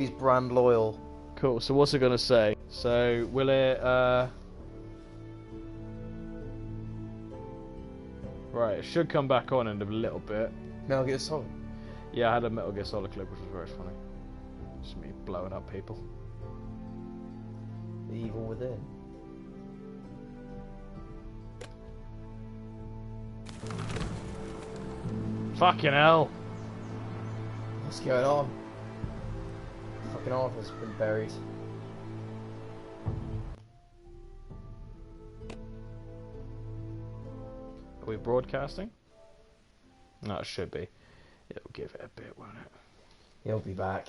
He's brand loyal. Cool, so what's it gonna say? So, will it, Right, it should come back on in a little bit. Metal Gear Solid. Yeah, I had a Metal Gear Solid clip, which was very funny. Just me blowing up people. The evil within. Fucking hell! What's going on? Fucking Arthur's been buried. Are we broadcasting? No, it should be. It'll give it a bit, won't it? He'll be back.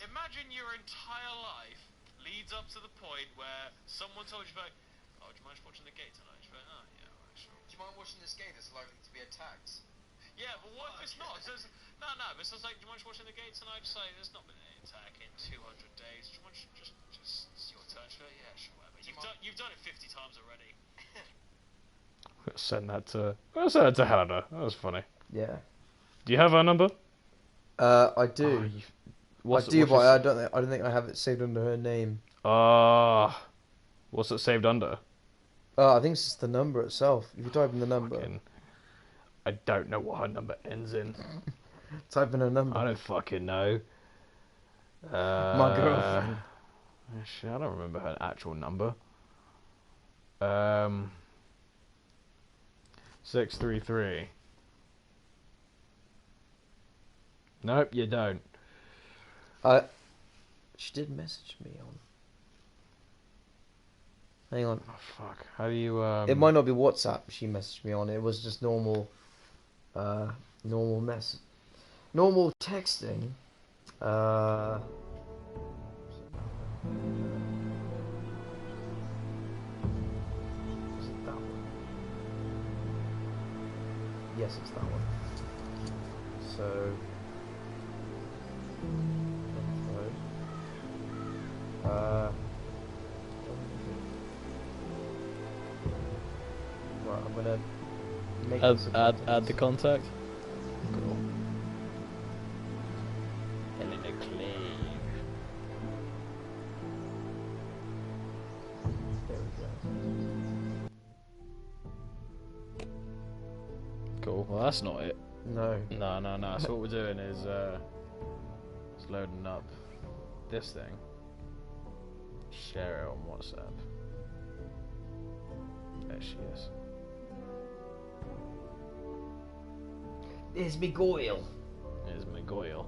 Imagine your entire life leads up to the point where someone told you about, oh, do you mind watching the gate tonight? You're like, oh, yeah, right, sure. Do you mind watching this gate that's likely to be attacked? Yeah, but what if it's not? No, but it's just like, do you mind watching the gate tonight? Just like, there's not been any attack in 200 days. Do you mind just it's your turn? Yeah, sure, whatever. You've done it 50 times already. Send that to Helena. That was funny. Yeah. Do you have her number? I do. But I don't think I have it saved under her name. What's it saved under? I think it's just the number itself. If you type in the number. I don't know what her number ends in. Type in her number. I don't fucking know. My girlfriend. Shit, I don't remember her actual number. 633. Nope, you don't. She did message me on. Hang on. Oh fuck. How do you It might not be WhatsApp she messaged me on. It was just normal normal texting. Is it that one? Yes, it's that one. So right, I'm gonna make add the contact. Cool. Helena Clay. There we go. Cool. Well, that's not it. No. No. So what we're doing is it's loading up this thing. Share it on WhatsApp. There she is. It's Miguel. There's Miguel.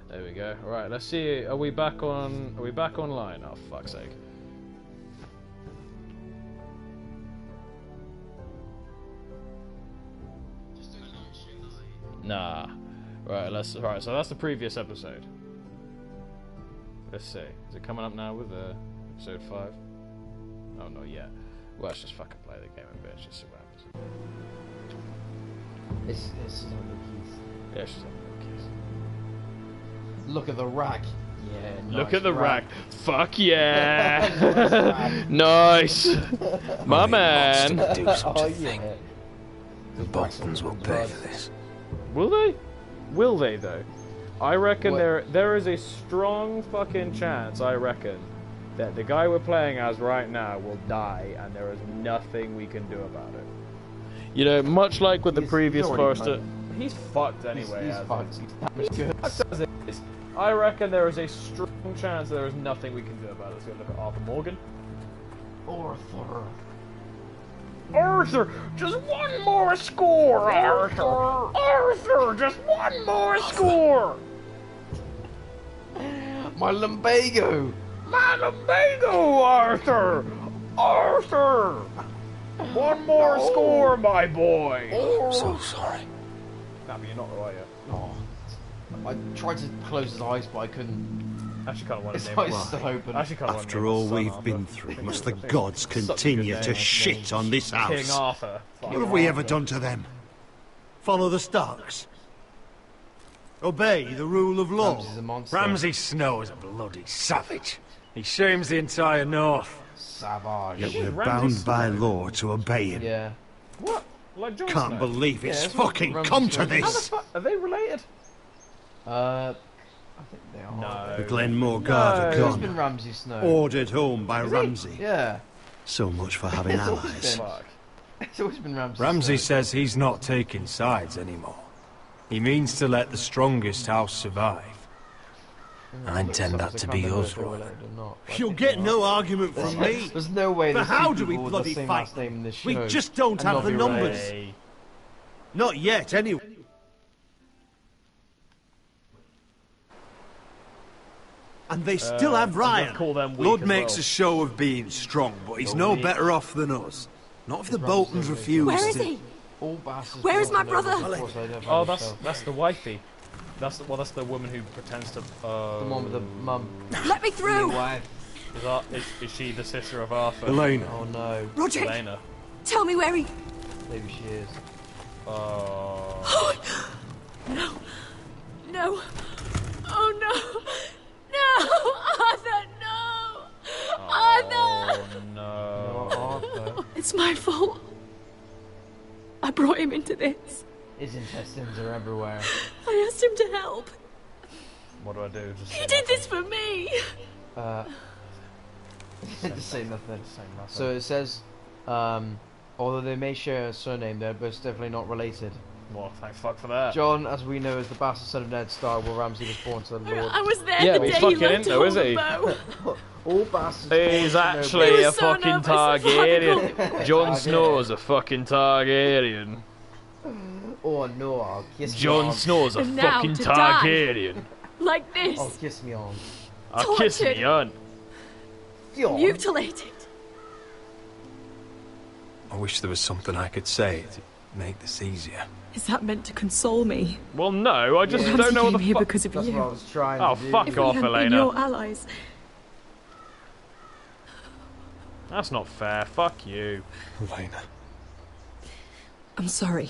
There we go. Alright, let's see. Are we back online? Oh, fuck's sake. Nah. Right, so that's the previous episode. Let's see. Is it coming up now with episode 5? Oh, not yet. Well, let's just fucking play the game a bit, just see what happens. It's just on the keys. Yeah, she's on the keys. Look at the rack. Yeah, nice. Look at the rack. Fuck yeah! Nice! My man! Do such Oh a yeah. thing. The Boltons will pay for this. Will they? Will they though? I reckon there is a strong fucking chance, I reckon, that the guy we're playing as right now will die and there is nothing we can do about it. You know, much like with the previous Forester, he's fucked anyway. He's fucked. He's good. I reckon there is a strong chance there is nothing we can do about it. Let's go look at Arthur Morgan. Arthur, just one more score, Arthur. Arthur, just one more score. My lumbago! My lumbago, Arthur! Arthur! One more score, my boy! I'm so sorry. Nah, but you're not, are you? Oh. I tried to close his eyes, but I couldn't. Actually, kind of want His to name eyes it. still open. Actually, kind of After all we've been through, must the gods continue to shit on this King house? Arthur. What have we ever done to them? Follow the Starks? Obey the rule of law? Ramsay's a monster. Ramsay Snow is a bloody savage. He shames the entire north. Savage. Yet we're Ramsay's bound by law to obey him. Yeah. What? Like Jon Can't Snow? believe it's that's what fucking Ramsay come to said. How the this! fuck? Are they related? I think they are. No. The Glenmore Guard No. are Who's been gone. Ramsay Snow? Ordered home by Ramsay. Yeah. So much for having It's always allies. been- Fuck. It's always been Ramsay. Ramsay Snow. says he's not taking sides anymore. He means to let the strongest house survive. I intend that to be yours, Roy. You'll get no argument from me. There's no way. But there's how two do we people with bloody the same fight last name in this We show just don't and have not the be numbers. related. Hey. Not yet, anyway. And they still have Ryan. Call them weak Lord as makes well. a show of being strong, but he's no better off than us. Not if the Boltons refuse Where is to. he? All bastards Where is belong my to brother? nobles, of course I never Oh, myself. that's the wifey. That's the woman who pretends to. The one with the mum. Let me through! Wife. Is she the sister of Arthur? Elena. Oh no. Roderick, Elena. tell me where he... Maybe she is. Oh. No. No. Oh no. No! Arthur, no! Arthur! Oh no. No, Arthur. It's my fault. I brought him into this. His intestines are everywhere. I asked him to help. What do I do? Just He say did nothing. this for me. Just say nothing. Say nothing. So it says, although they may share a surname, they're both definitely not related. Well, thank fuck for that. John, as we know, is the bastard son of Ned Stark, while Ramsay was born to the Lord. I was there Yeah, the but he's day he fucking learned in to though, hold is the he? bow. All bastards. He's born to actually He a was so fucking nervous, Father Targaryen. Jon Snow's a fucking Targaryen. Oh no, I'll kiss me Jon on. Snow's a And now fucking to die. Targaryen. Like this. Oh, kiss me on. I'll kiss Tortured. me on. John. Mutilated. I wish there was something I could say to make this easier. Is that meant to console me? Well, no, I just Yeah. don't know what came the here fuck. because of That's you. what I was trying Oh, to do. fuck If we off, hadn't been Elena. your allies, That's not fair. Fuck you. Elena. I'm sorry.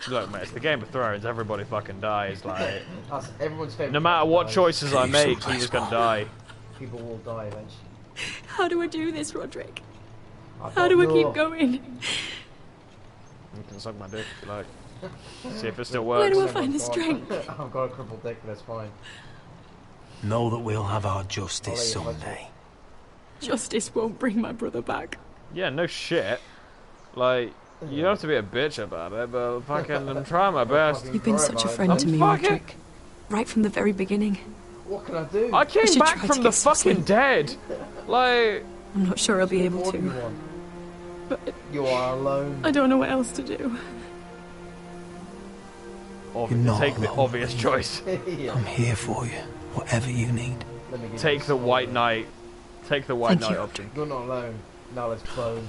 Look, mate, it's the Game of Thrones. Everybody fucking dies. Like, That's everyone's favorite. no matter what dies. choices I Keep make, he someplace was gonna warm. die. People will die eventually. How do I do this, Roderick? I How don't do I know. keep going? You can suck my dick if you like. See if it still Where works. do I Oh my find the God. strength? I've got a crippled dick, but that's fine. Know that we'll have our I'll justice let you touch someday. Justice won't bring my brother back. Yeah, no shit. Like, you don't have to be a bitch about it, but fucking, I'm trying my best. You've been such a friend I'm to me, fucking- Roderick. Right from the very beginning. What can I do? I came should back try from to the get some fucking sleep. dead. Like, I'm not sure I'll be able What do you to, want? but You are alone. I don't know what else to do. obvi- not take the alone, obvious mate. choice. Yeah. I'm here for you, whatever you need. Let me give Take you the some. White Knight. Take the White Thank Knight you. option. You're not alone. Now let's bone.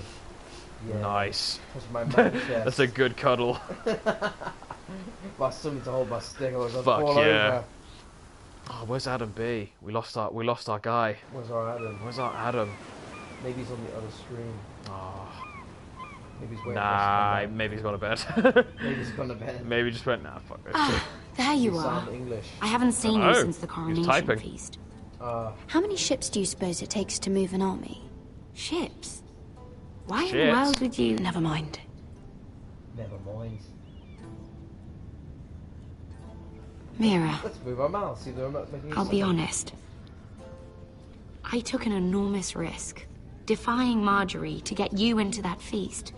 Yeah. Nice. Touch my man chest. That's a good cuddle. But I still need to hold my stick or I'll Fuck fall yeah. over. Oh, where's Adam B? We lost our guy. Where's our Adam? Where's our Adam? Maybe he's on the other screen. Oh, Maybe he's waiting nah, for us maybe he's gone to bed. to come back. Maybe he's gone to bed. Maybe just went, nah, fuck this. Ah, there You you are. sound English. I haven't seen Dunno. you since the He's coronation typing. feast. How many ships do you suppose it takes to move an army? Ships? Why in Ships? the world would you... Never mind. Never mind. Mira, Let's move our mouths. See the remote making I'll be sound. honest. I took an enormous risk, defying Marjorie to get you into that feast.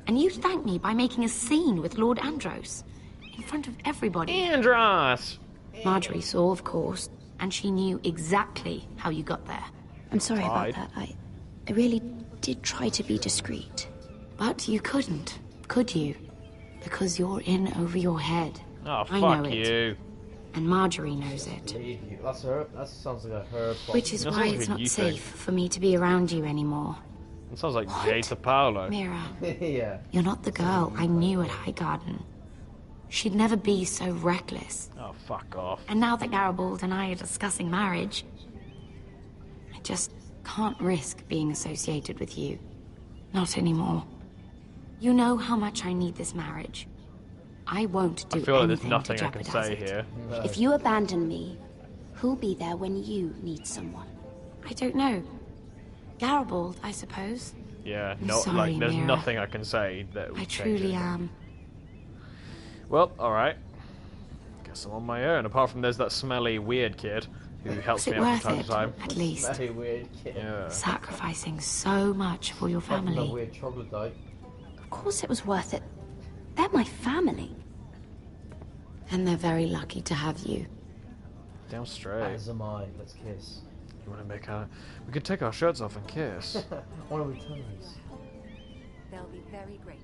And you thanked me by making a scene with Lord Andros. In front of everybody. Andros! Marjorie saw, of course, and she knew exactly how you got there. I'm sorry Hide. about that. I really did try to be discreet. But you couldn't, could you? Because you're in over your head. Oh, I know fuck it. you. And Marjorie knows it. That's her. That sounds like her problem. Which is why it's not safe for me to be around you anymore. It sounds like Jada Paolo. Mira, Yeah. you're not the girl I knew at Highgarden. She'd never be so reckless. Oh, fuck off. And now that Garibald and I are discussing marriage, I just can't risk being associated with you. Not anymore. You know how much I need this marriage. I won't do I feel like there's anything nothing to I can jeopardize say it. here. If you abandon me, who'll be there when you need someone? I don't know. Garibald, I suppose. Yeah, I'm no, sorry, like, there's Mira. nothing I can say that would I change truly it. am. Well, alright. Guess I'm on my own, apart from there's that smelly, weird kid who helps Was me it out worth from time it, to time. at least? Very weird kid. Yeah. Sacrificing so much for your Fucking that family. weird troglodyte. Of course it was worth it. They're my family. And they're very lucky to have you. Damn straight. As am I. Let's kiss. You want to make out? We could take our shirts off and kiss. Why don't we tell us? They'll be very grateful.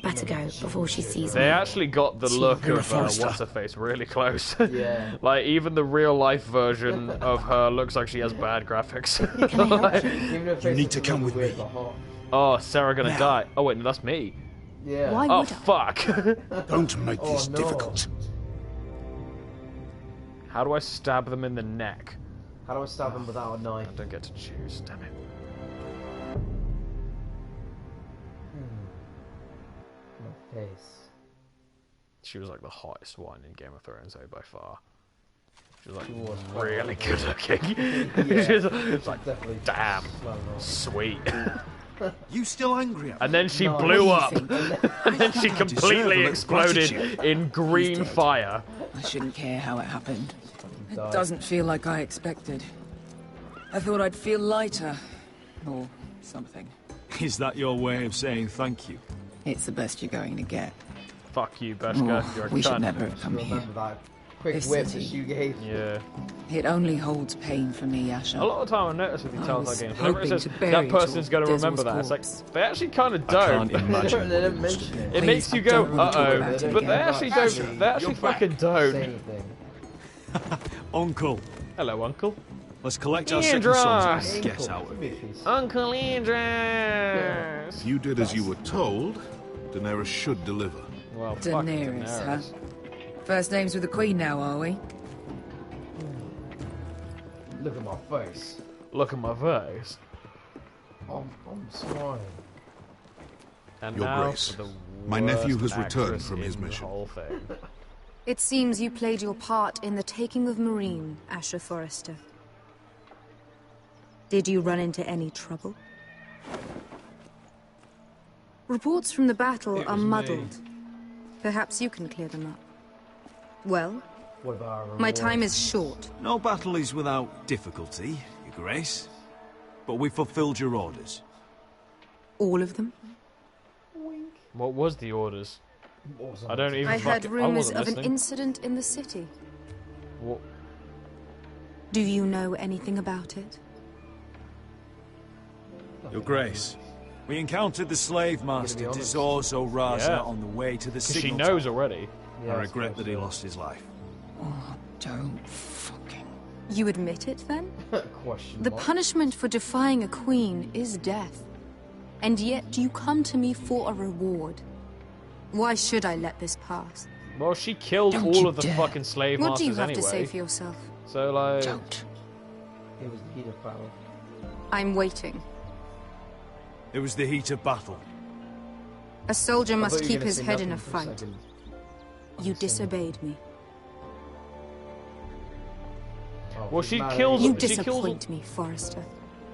Better go before she sees They me. actually got the look Mira of Forrester. what's her face really close. Yeah. Like even the real life version of her looks like she has bad graphics. Can I help you? Even her You face need is to a come little with weird, me. but hot. Oh, Sarah gonna Now. die. Oh wait, no, that's me. Yeah. Why Oh would I? fuck. Don't make Oh, this no. difficult. How do I stab them in the neck? How do I stab him without a knife? I don't get to choose. Damn it. My face. She was like the hottest one in Game of Thrones, though, by far. She was like She was really quite good looking. Yeah. She was like, Definitely. damn, Well, no. sweet. You still angry at me? And then she No. blew What up. do you think? And then she I deserve a completely little exploded gratitude. in green dead. fire. I shouldn't care how it happened. It died. doesn't feel like I expected. I thought I'd feel lighter. Or something. Is that your way of saying thank you? It's the best you're going to get. Fuck you, Beshka. Oh, You're a we should cunt. never have come here. Remember that quick This whip city. that you gave. Yeah. It only holds pain for me, Asher. A lot of the time I notice with these I Telltale was games, whenever it hoping says to bury that person's going to Desil's remember that, it's like, corpse. they actually kind of I don't. can't imagine They what didn't it must mention have it. It Please, makes you I go, don't want to talk uh-oh, about it but they again. actually don't, they actually fucking don't. Same thing. Uncle, Hello, Uncle. let's collect our second sons Andros! and get out Give of me here. a piece. Uncle Andrews! You did as you were told. Daenerys should deliver. Well, fuck Daenerys, huh? Daenerys. First names with the Queen now, are we? Look at my face. Look at my face. I'm smiling. And Your now Grace, for the my nephew worst has returned actress from his in the mission. whole thing. It seems you played your part in the taking of Marine, Asher Forrester. Did you run into any trouble? Reports from the battle are muddled. Perhaps you can clear them up. Well, What about our my reward? time is short. No battle is without difficulty, Your Grace. But we fulfilled your orders. All of them? What was the orders? Awesome. I don't even I heard fucking- rumors wasn't of an listening. incident in the city. What? Do you know anything about it? Your Grace, we encountered the slave master honest. Dizorzo Raza Yeah. on the way to the Because she signal knows tower. already. Yeah, I I regret suppose that he so. lost his life. Oh, don't fucking... You admit it, then? Question The mark. punishment for defying a queen is death. And yet you come to me for a reward. Why should I let this pass? Well, she killed Don't all you of the dare. fucking slave What masters do you have anyway. to say for yourself? So, like... Don't. It was the heat of battle. I'm waiting. It was the heat of battle. A soldier I must thought you were keep gonna his say head in a nothing for fight. second. You disobeyed me. Oh, Well, she's she mad at kills- me. You she kills- disappoint me, Forrester.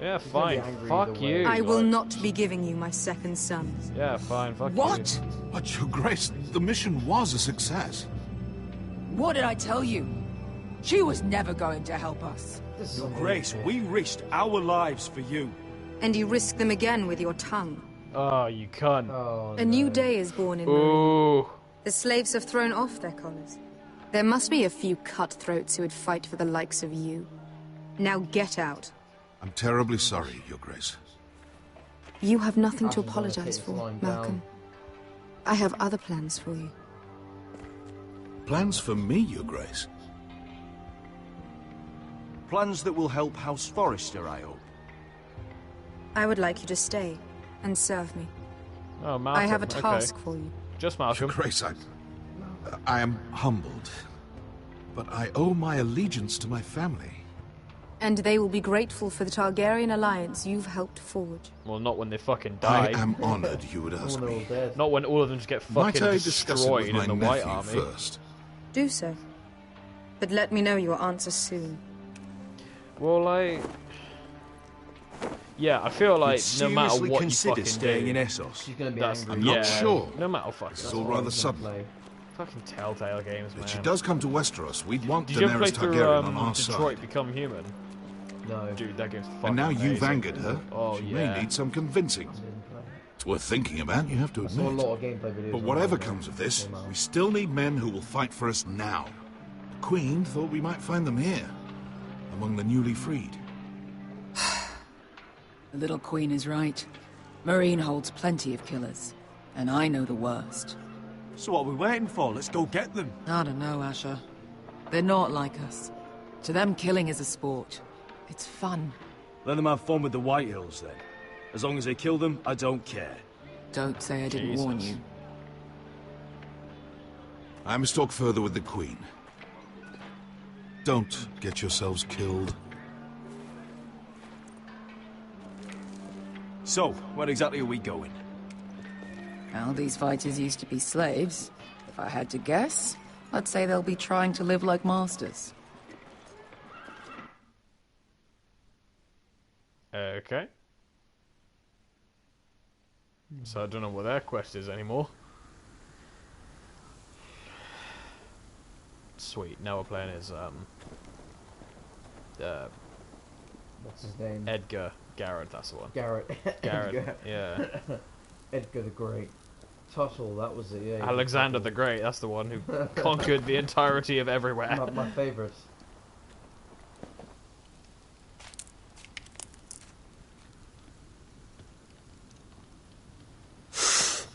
Yeah, gonna be fine. angry Fuck either way. you. I will like- not be giving you my second son. Yeah, fine. Fuck What? you. But, Your Grace, the mission was a success. What did I tell you? She was never going to help us. This is Your some Grace, bullshit. we risked our lives for you. And you risk them again with your tongue. Oh, you cunt. Oh, A new no. day is born in Marine. Ooh. The slaves have thrown off their collars. There must be a few cutthroats who would fight for the likes of you. Now get out. I'm terribly sorry, Your Grace. You have nothing to Asher's gonna apologize take for, this line Malcolm. I have other plans for you. Plans for me, Your Grace? Plans that will help House Forrester, I hope. I would like you to stay and serve me. Oh, Malcolm. I have a task for you. Just Malcolm. Grace, I am humbled, but I owe my allegiance to my family. And they will be grateful for the Targaryen alliance you've helped forge. Well, not when they fucking die. I am honored you would ask me. Not when all of them just get fucking Might I discuss it with destroyed my in the White nephew Army. first? Do so. But let me know your answer soon. Well, yeah, I feel like no matter seriously what you consider fucking staying do, in Essos. She's gonna be that's, angry. I'm not sure. No matter fucking. This is all rather sudden. Fucking Telltale Games, man. If she does come to Westeros, we'd want Did you ever play Daenerys through Targaryen on our Detroit side. Become Human? No. Dude, that game's fucking And now amazing. you've angered her. Oh, she yeah. may need some convincing. It's worth thinking about, you have to I saw a admit. lot of gameplay videos. But whatever comes of this, we still need men who will fight for us now. The Queen thought we might find them here, among the newly freed. The little queen is right. Marine holds plenty of killers, and I know the worst. So what are we waiting for? Let's go get them. I don't know, Asher. They're not like us. To them, killing is a sport. It's fun. Let them have fun with the White Hills, then. As long as they kill them, I don't care. Don't say I didn't warn you. I must talk further with the Queen. Don't get yourselves killed. So, where exactly are we going? Well, these fighters used to be slaves. If I had to guess, I'd say they'll be trying to live like masters. Okay. So I don't know what their quest is anymore. Sweet. Now we're playing as What's his name? Edgar Garrett. That's the one. Garrett. Garrett. Edgar. Yeah. Edgar the Great. Tuttle, that was it. Yeah. Alexander the Great. That's the one who conquered the entirety of everywhere. My favourite.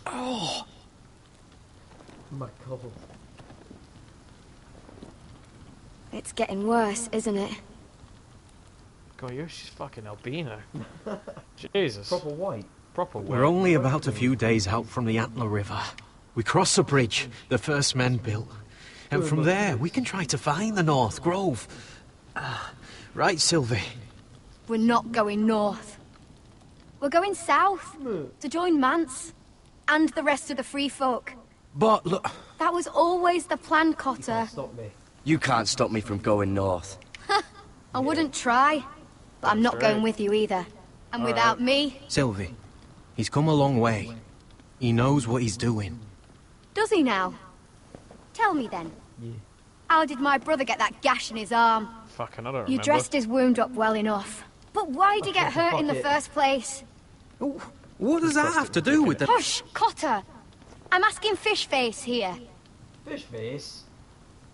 Oh. My God. It's getting worse, isn't it? God, she's fucking albino. Jesus. Proper white. Proper white. We're only about a few days out from the Antler River. We cross a bridge the first men built. And from there, we can try to find the North Grove. Right, Sylvie? We're not going north. We're going south to join Mance and the rest of the free folk. But look... That was always the plan, Cotter. Stop me. You can't stop me from going north. I wouldn't try, but I'm not going with you either. And without me... Sylvie, he's come a long way. He knows what he's doing. Does he now? Tell me then. Yeah. How did my brother get that gash in his arm? Fucking, I don't remember. You dressed his wound up well enough. But why did he get hurt in the first place? What does that have to do with the... Hush, Cotter! I'm asking Fishface here. Fishface?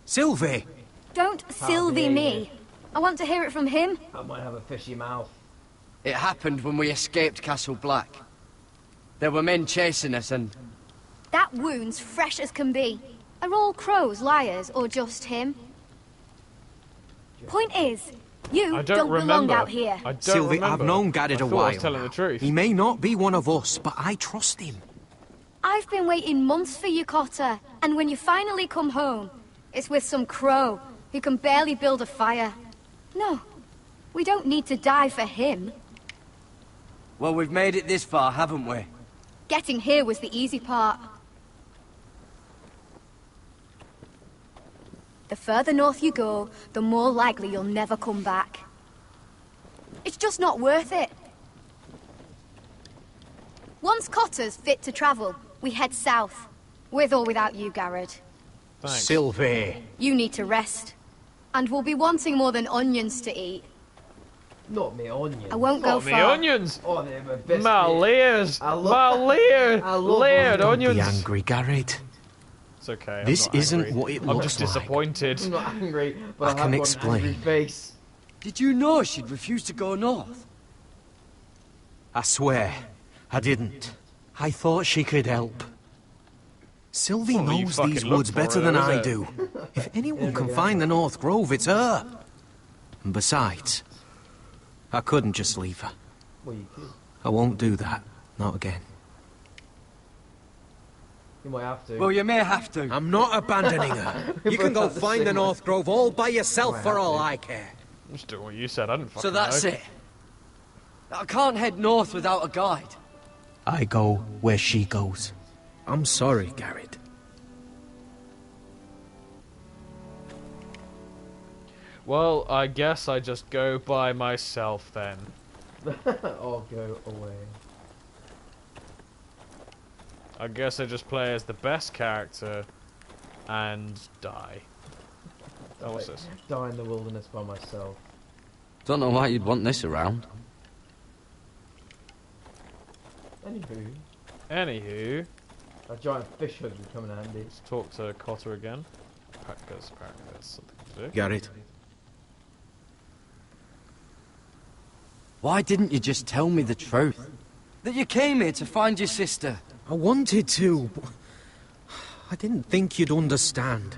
Sylvie! Don't Sylvie dare me. you. I want to hear it from him. I might have a fishy mouth. It happened when we escaped Castle Black. There were men chasing us and... That wound's fresh as can be. Are all crows liars, or just him? Point is, you I don't belong remember. out here. I don't Sylvie, remember. I've known Garrett I a thought I was while. telling the truth. He may not be one of us, but I trust him. I've been waiting months for you, Cotter. And when you finally come home, it's with some crow who can barely build a fire. No, we don't need to die for him. Well, we've made it this far, haven't we? Getting here was the easy part. The further north you go, the more likely you'll never come back. It's just not worth it. Once Cotter's fit to travel, we head south. With or without you, Garrett. Thanks. Sylvie. You need to rest. And we'll be wanting more than onions to eat. Not me onions. I won't go Not me far. onions! Oh, they're my best My bit. layers! I love- My layered! I love Layered Don't onions! be angry, Garrett. It's okay. This I'm not isn't angry. what it I'm looks just like. disappointed. I'm not angry, but I I can have got an explain. angry face. Did you know she'd refused to go north? I swear, I didn't. I thought she could help. Sylvie Well, you knows fucking these looked woods for better her, than is I it? do. If anyone can find the North Grove, it's her. And besides, I couldn't just leave her. Well, you could. I won't do that. Not again. You might have to. Well, you may have to. I'm not abandoning her. You can go find the North Grove all by yourself for all I care. Just do what you said, I didn't fucking So that's know. it. I can't head north without a guide. I go where she goes. I'm sorry, Garrett. Well, I guess I just go by myself then. I'll go away. I guess I just play as the best character and die. Oh, what's this? Die in the wilderness by myself. Don't know why you'd want this around. Anywho, a giant fish hook would come in handy. Let's talk to Cotter again. Practice, something to do. Garrett. Why didn't you just tell me the truth? That you came here to find your sister. I wanted to. But I didn't think you'd understand.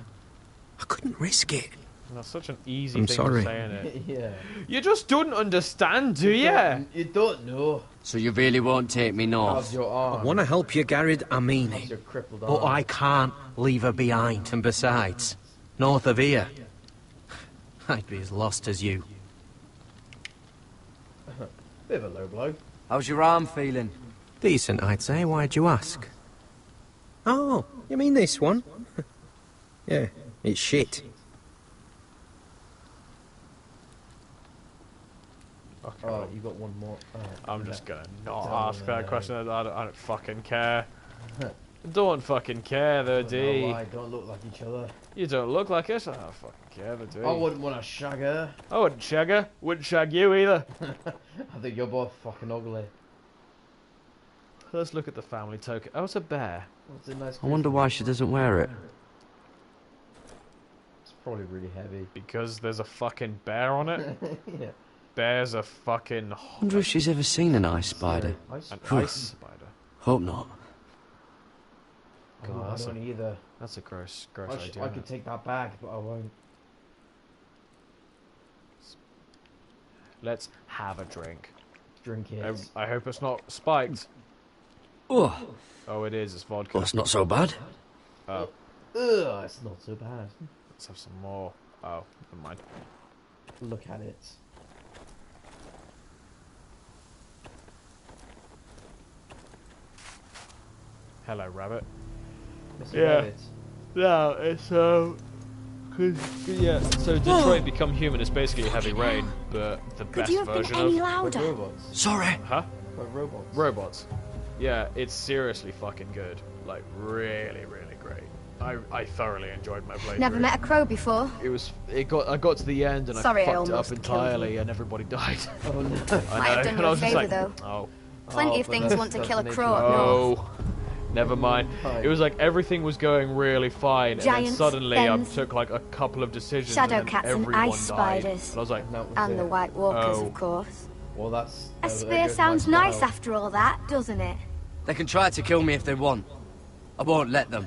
I couldn't risk it. That's such an easy I'm thing sorry. to say, innit? Yeah. You just don't understand, do you? You don't know. So you really won't take me north? How's your arm? I want to help you, Garrett. I mean How's it. your crippled But arm? I can't leave her behind. And besides, north of here, I'd be as lost as you. Bit of a low blow. How's your arm feeling? Decent, I'd say. Why'd you ask? Oh, you mean this one? Yeah, it's shit. Okay. Oh, you got one more. I'm just gonna not ask that question. I don't fucking care. Don't fucking care, though, D. I don't look like each other. You don't look like us. I don't fucking care, though, D. I wouldn't want to shag her. I wouldn't shag her. Wouldn't shag you either. I think you're both fucking ugly. Let's look at the family token. Oh, it's a bear. What's a nice I wonder why she doesn't wear it. It's probably really heavy. Because there's a fucking bear on it? Yeah. Bears are fucking... Wonder if she's ever seen an ice spider. An ice spider? Hope not. God, I don't either. That's a gross idea. I could take that back, but I won't. Let's have a drink. Drink it. I hope it's not spiked. Oh. Oh, it is. It's vodka. Well, it's not so bad. Oh. Ugh, it's not so bad. Let's have some more. Oh, never mind. Look at it. Hello, rabbit. Mr. Rabbit. No, it's yeah. So Detroit Become Human is basically Heavy Rain, but the Could best you have been version any of louder? Robots. Sorry. Huh? Like robots. Robots. Yeah, it's seriously fucking good. Like really, really great. I thoroughly enjoyed my playthrough. Never met a crow before. I got to the end and Sorry, I I fucked it up almost killed entirely you. and everybody died. Oh no. Might have I done know. you And I a was just favour like, though. oh. Plenty of but things that's- want to that's kill a the crow nature up Oh, north. never mind. Fine. It was like everything was going really fine, and then Giants, suddenly I fens, took like a couple of decisions, shadow and then cats and everyone ice died. spiders. And I was like, That was And it. the White Walkers, Oh. of course. Well, that's. A there spear goes sounds my nice style. after all that, doesn't it? They can try to kill me if they want. I won't let them.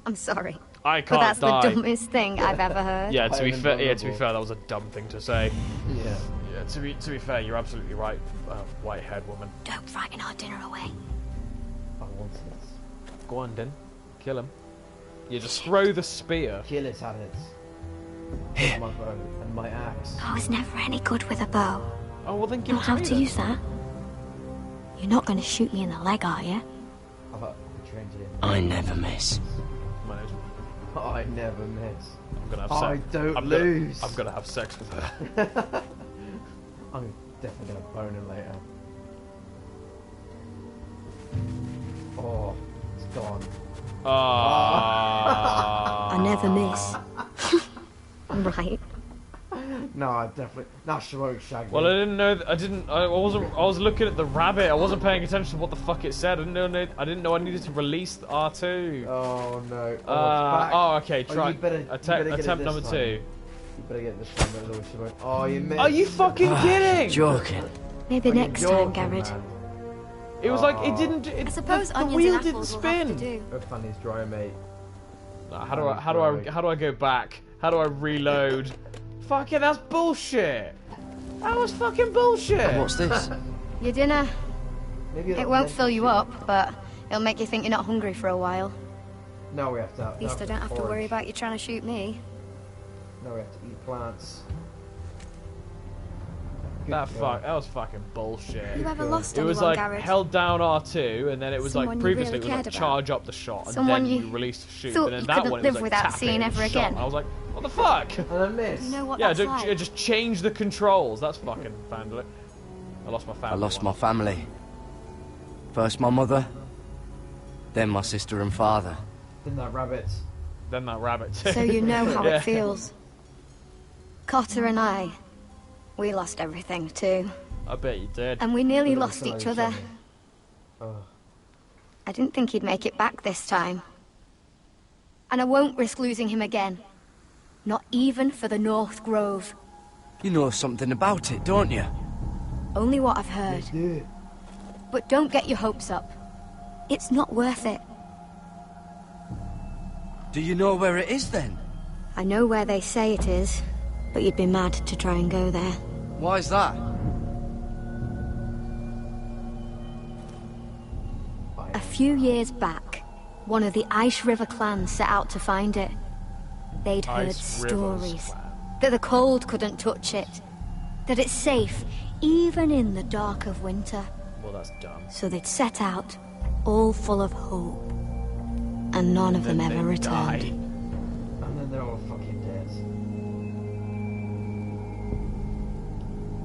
I'm sorry. I But can't that's die. the dumbest thing I've ever heard. Yeah, to be I'm fair, invulnerable. that was a dumb thing to say. Yeah. Yeah, to be fair, you're absolutely right, white-haired woman. Don't frighten our dinner away. I want it. Go on, then, kill him. You just throw the spear. Kill it at it. With my bow and my axe. I was never any good with a bow. Oh well, then give Know it to how me to then. use that? You're not going to shoot me in the leg, are you? I've trained it. I never miss. My name's... I never miss. I'm gonna have I sex. don't lose. I'm gonna have sex with her. I'm definitely gonna bone him later. Oh, it's gone. Ah. I never miss. Right. No, I definitely. No, she won't shag me. Well, I didn't know. I was looking at the rabbit. I wasn't paying attention to what the fuck it said. I didn't know I needed to release the R2. Oh no. It's back. Okay. Try. Oh, you better get it Attempt this number time. 2. You better get this time. Otherwise she won't. Oh, you missed. Are you fucking kidding? Joking. Maybe Are you next time, joking, Garrett. man? It was like it didn't. I suppose the onions wheel and didn't apples will have to spin. do. Oh, Fanny's dry, mate. How do I go back? How do I reload Fucking, that's bullshit. That was fucking bullshit. What's this? Your dinner. Maybe It won't fill you up, but it'll make you think you're not hungry for a while. Now we have to. At least I don't have to worry about you trying to shoot me. Now we have to eat plants. That was fucking bullshit. You ever lost It was anyone, like Garrett? held down R2, and then it was Someone like you previously really it was like cared about? charge up the shot, and Someone then you you release the shoot. thought And then you that couldn't one it live was like without tap it seeing and ever shot. again. I was like, what the fuck? And I missed. You know what Yeah, that's like? just change the controls. That's fucking vandal. I lost my family. I lost my family. First my mother, then my sister and father. Then that rabbit. Then that rabbit. So you know how Yeah. it feels. Cotter and I, we lost everything too. I bet you did. And we nearly lost each other. Oh. I didn't think he'd make it back this time. And I won't risk losing him again. Not even for the North Grove. You know something about it, don't you? Only what I've heard. But don't get your hopes up. It's not worth it. Do you know where it is then? I know where they say it is, but you'd be mad to try and go there. Why's that? A few years back, one of the Ice River clans set out to find it. They'd heard Ice River's stories clan. that the cold couldn't touch it, that it's safe even in the dark of winter. Well, that's dumb. So they'd set out, all full of hope, and none of them ever returned. And then they're all fucking dead.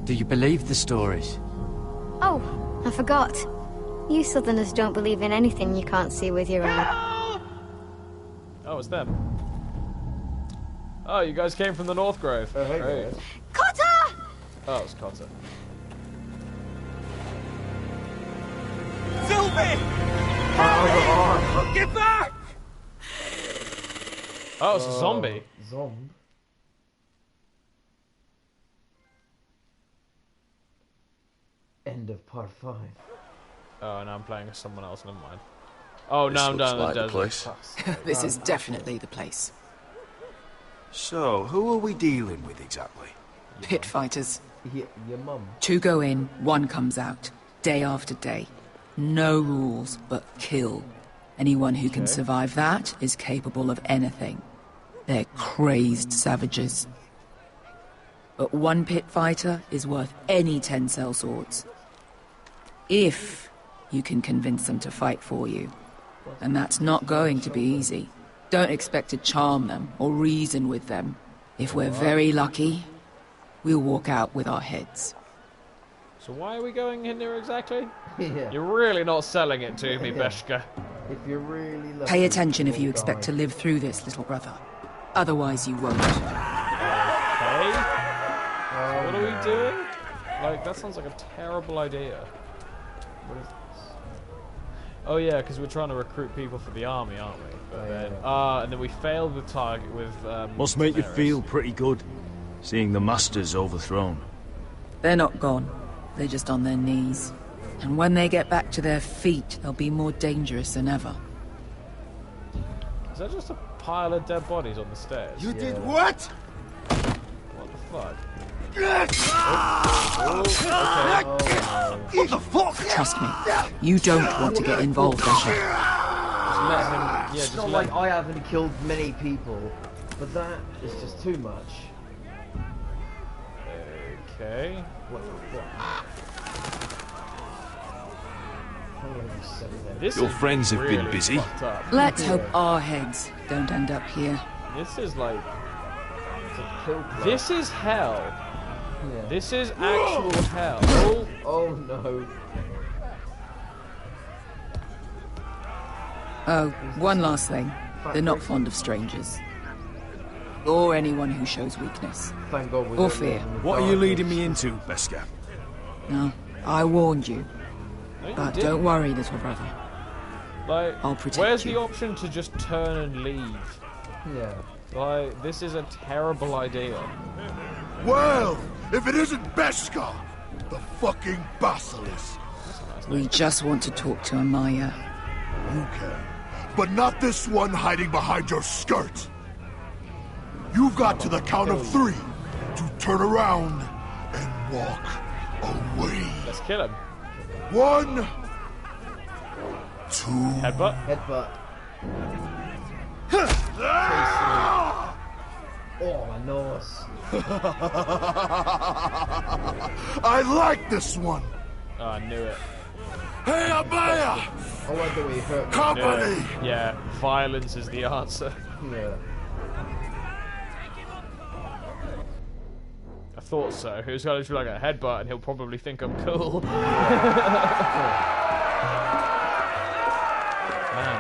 Do you believe the stories? Oh, I forgot. You Southerners don't believe in anything you can't see with your own. Oh, it's them. Oh, you guys came from the North Grove. Oh, hey Great. guys. Cotter! Oh, it's Cotter. Sylvie! Get back! Oh, it's a zombie. Zomb. End of part 5. Oh, now I'm playing as someone else. Never mind. Oh, now I'm down in the desert. This is definitely the place. So, who are we dealing with exactly? Pit fighters. Your mum. 2 go in, 1 comes out. Day after day. No rules, but kill. Anyone who can survive that is capable of anything. They're crazed savages. But 1 pit fighter is worth any 10 sellswords. If you can convince them to fight for you. And that's not going to be easy. Don't expect to charm them or reason with them. If we're very lucky, we'll walk out with our heads. So why are we going in there exactly? Yeah. You're really not selling it to me, Beshka. If you're really lucky, Pay attention if you you'll expect die. to live through this, little brother. Otherwise you won't. Okay. What are we doing? Like, that sounds like a terrible idea. What is this? Oh yeah, because we're trying to recruit people for the army, aren't we? But then, and then we failed the target with. Must make you Daenerys. feel pretty good, seeing the Masters overthrown. They're not gone. They're just on their knees. And when they get back to their feet, they'll be more dangerous than ever. Is that just a pile of dead bodies on the stairs? You did what? What the fuck? What the fuck? Trust me, you don't want to get involved, Asher. Just let him. Yeah, It's just not let like I haven't killed many people, but that is just too much. Okay. What the fuck? How long have you sat there? This Your is friends have been really busy. fucked up. Let's hope our heads don't end up here. This is like. It's a kill play. This is hell. Yeah. This is actual hell. Oh no. Oh, one last thing. They're not fond of strangers. Or anyone who shows weakness. Thank God we Or don't fear. live in the What are you dark. leading me into, Beskar? No, I warned you. No, you But didn't. don't worry, little brother. Like, I'll protect where's you. the option to just turn and leave? Yeah. Like, this is a terrible idea. Well, if it isn't Beskar, the fucking basilisk. We just want to talk to Amaya. You can, but not this one hiding behind your skirt. You've got to the count of 3, to turn around and walk away. Let's kill him. 1, 2. Headbutt. Headbutt. Oh, my nose. I like this one. Oh, I knew it. Hey, Abaya! I like the way he hurt me. Company! Yeah, violence is the answer. Yeah. I thought so. He was going to do like a headbutt and he'll probably think I'm cool. Man,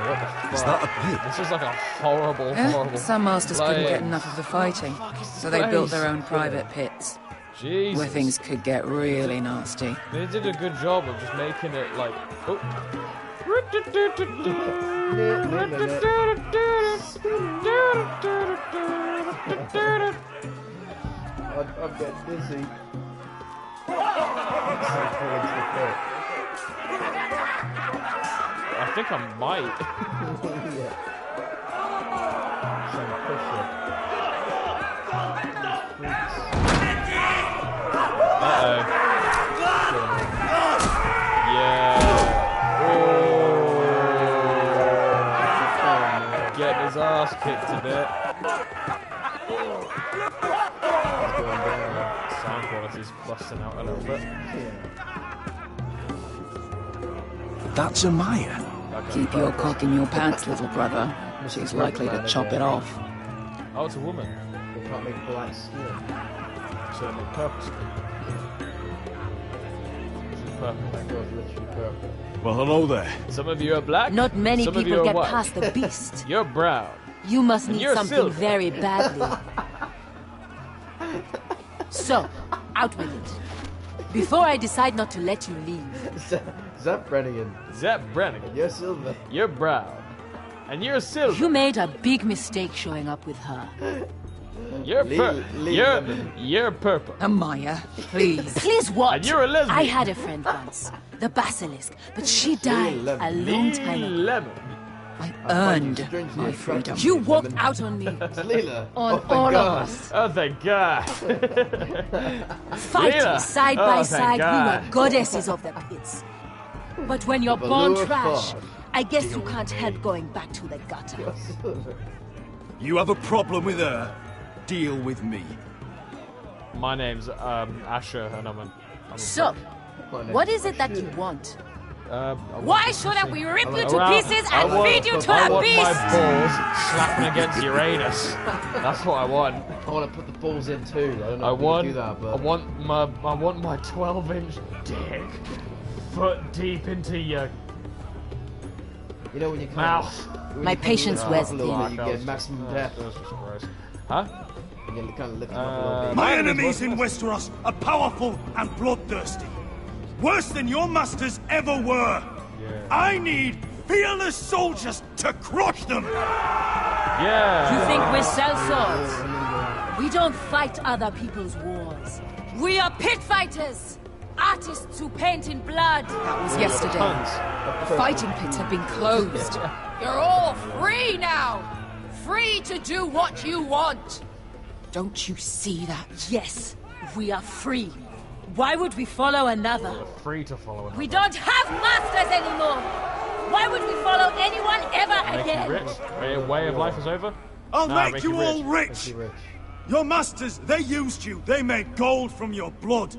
what the fuck? Is that a pit? This is like a horrible, horrible... Some masters couldn't get enough of the fighting, so they built their own place? private pits. Jesus. Where things could get really nasty. They did a good job of just making it like... Oh. I'm getting dizzy. I think I might. Yeah. Some Uh-oh. Yeah. Oh. Getting his ass kicked a bit. Sound quality's busting out a little bit. That's Amaya. Keep your cock in your pants, little brother. She's likely to chop it off. Oh, it's a woman. They can't make black skin. So they make purple skin. This is purple. That girl's literally purple. Well, hello there. Some of you are black. Not many some of you people are get white. past the beast. You're brown. You must And need you're something silver. very badly. So, out with it. Before I decide not to let you leave. Zap Brannigan. Zap Brannigan. You're silver. You're brown. And you're silver. You made a big mistake showing up with her. You're purple. You're purple. Amaya, please. Please what? And you're a lesbian. I had a friend once, the Basilisk, but she died a long time ago. Lemon. I earned my freedom. You walked out on me. Leela. On Oh, thank all God. of us. Oh, thank God. Fighting Leela. side Oh, by thank side, we God. were goddesses of the pits. But when you're born Baloo trash, Fog. I guess you can't help going back to the gutter. You have a problem with her? Deal with me. My name's Asher, and I'm a So, what is it that you want? I Why shouldn't we rip you to want- pieces I and want- feed you to I the want beast? my balls slapping against Uranus. That's what I want. I want to put the balls in too. I don't know I if we want, can do that, but I want my 12-inch dick foot deep into your you know when you mouth. My patience wears a little thin. bit, you get maximum depth. Huh? And you kind of lift them up a little bit. My enemies in Westeros are powerful and bloodthirsty. Worse than your masters ever were. I need fearless soldiers to crush them. Yeah. You think we sell swords? We don't fight other people's wars. We are pit fighters! Artists who paint in blood! That was yesterday. The fighting pits have been closed. You're all free now! Free to do what you want! Don't you see that? Yes, we are free. Why would we follow another? Free to follow another. We don't have masters anymore! Why would we follow anyone ever Make again? you rich. Your way of life is over. I'll No, make you all rich. Your masters, they used you. They made gold from your blood.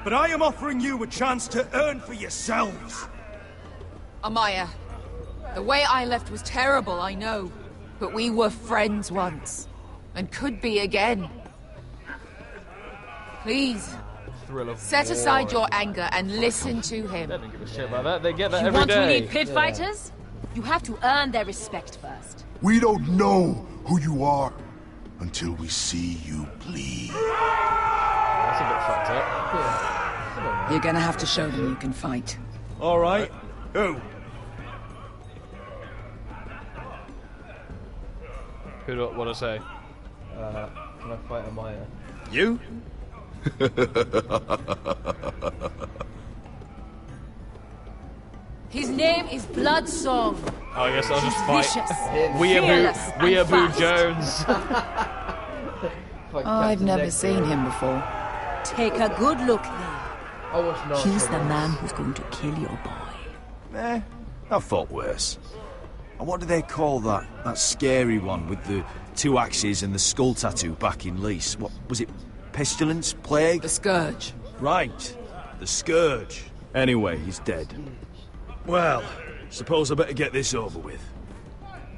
But I am offering you a chance to earn for yourselves. Amaya, the way I left was terrible, I know. But we were friends once. And could be again. Please, Thrill of set war. aside your anger and listen to him. They don't give a shit about that. They get that You every want day. to lead pit fighters? You have to earn their respect first. We don't know who you are until we see you bleed. That's a bit fucked up. You're gonna have to show them you can fight. All right. Who? Who do what I say? Can I fight Amaya? You? His name is Bloodsong. Oh, I guess I'll just fight. Fearless and Weeaboo fast. Jones. I've never seen him before. Take a good look then. He's the man who's going to kill your boy. Eh, I thought worse. And what do they call that scary one with the 2 axes and the skull tattoo back in Lease? What was it? Pestilence? Plague? The Scourge. Right. The Scourge. Anyway, he's dead. Well, suppose I better get this over with.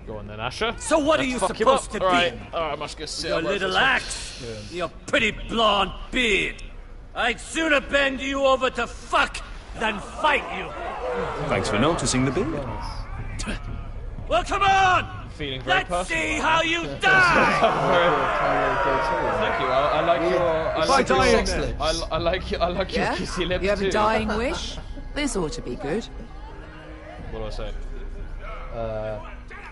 Go on then, Asher. So what Let's are you fuck him supposed up. to be? Alright, I must go sit. Your little axe, your pretty blonde beard. I'd sooner bend you over to fuck than fight you. Thanks for noticing the beard. Well, come on! Feeling very Let's personal. see how you die! Thank you. I like your. I like your Yeah? kissy lips You have too. a dying wish? This ought to be good. What do I say?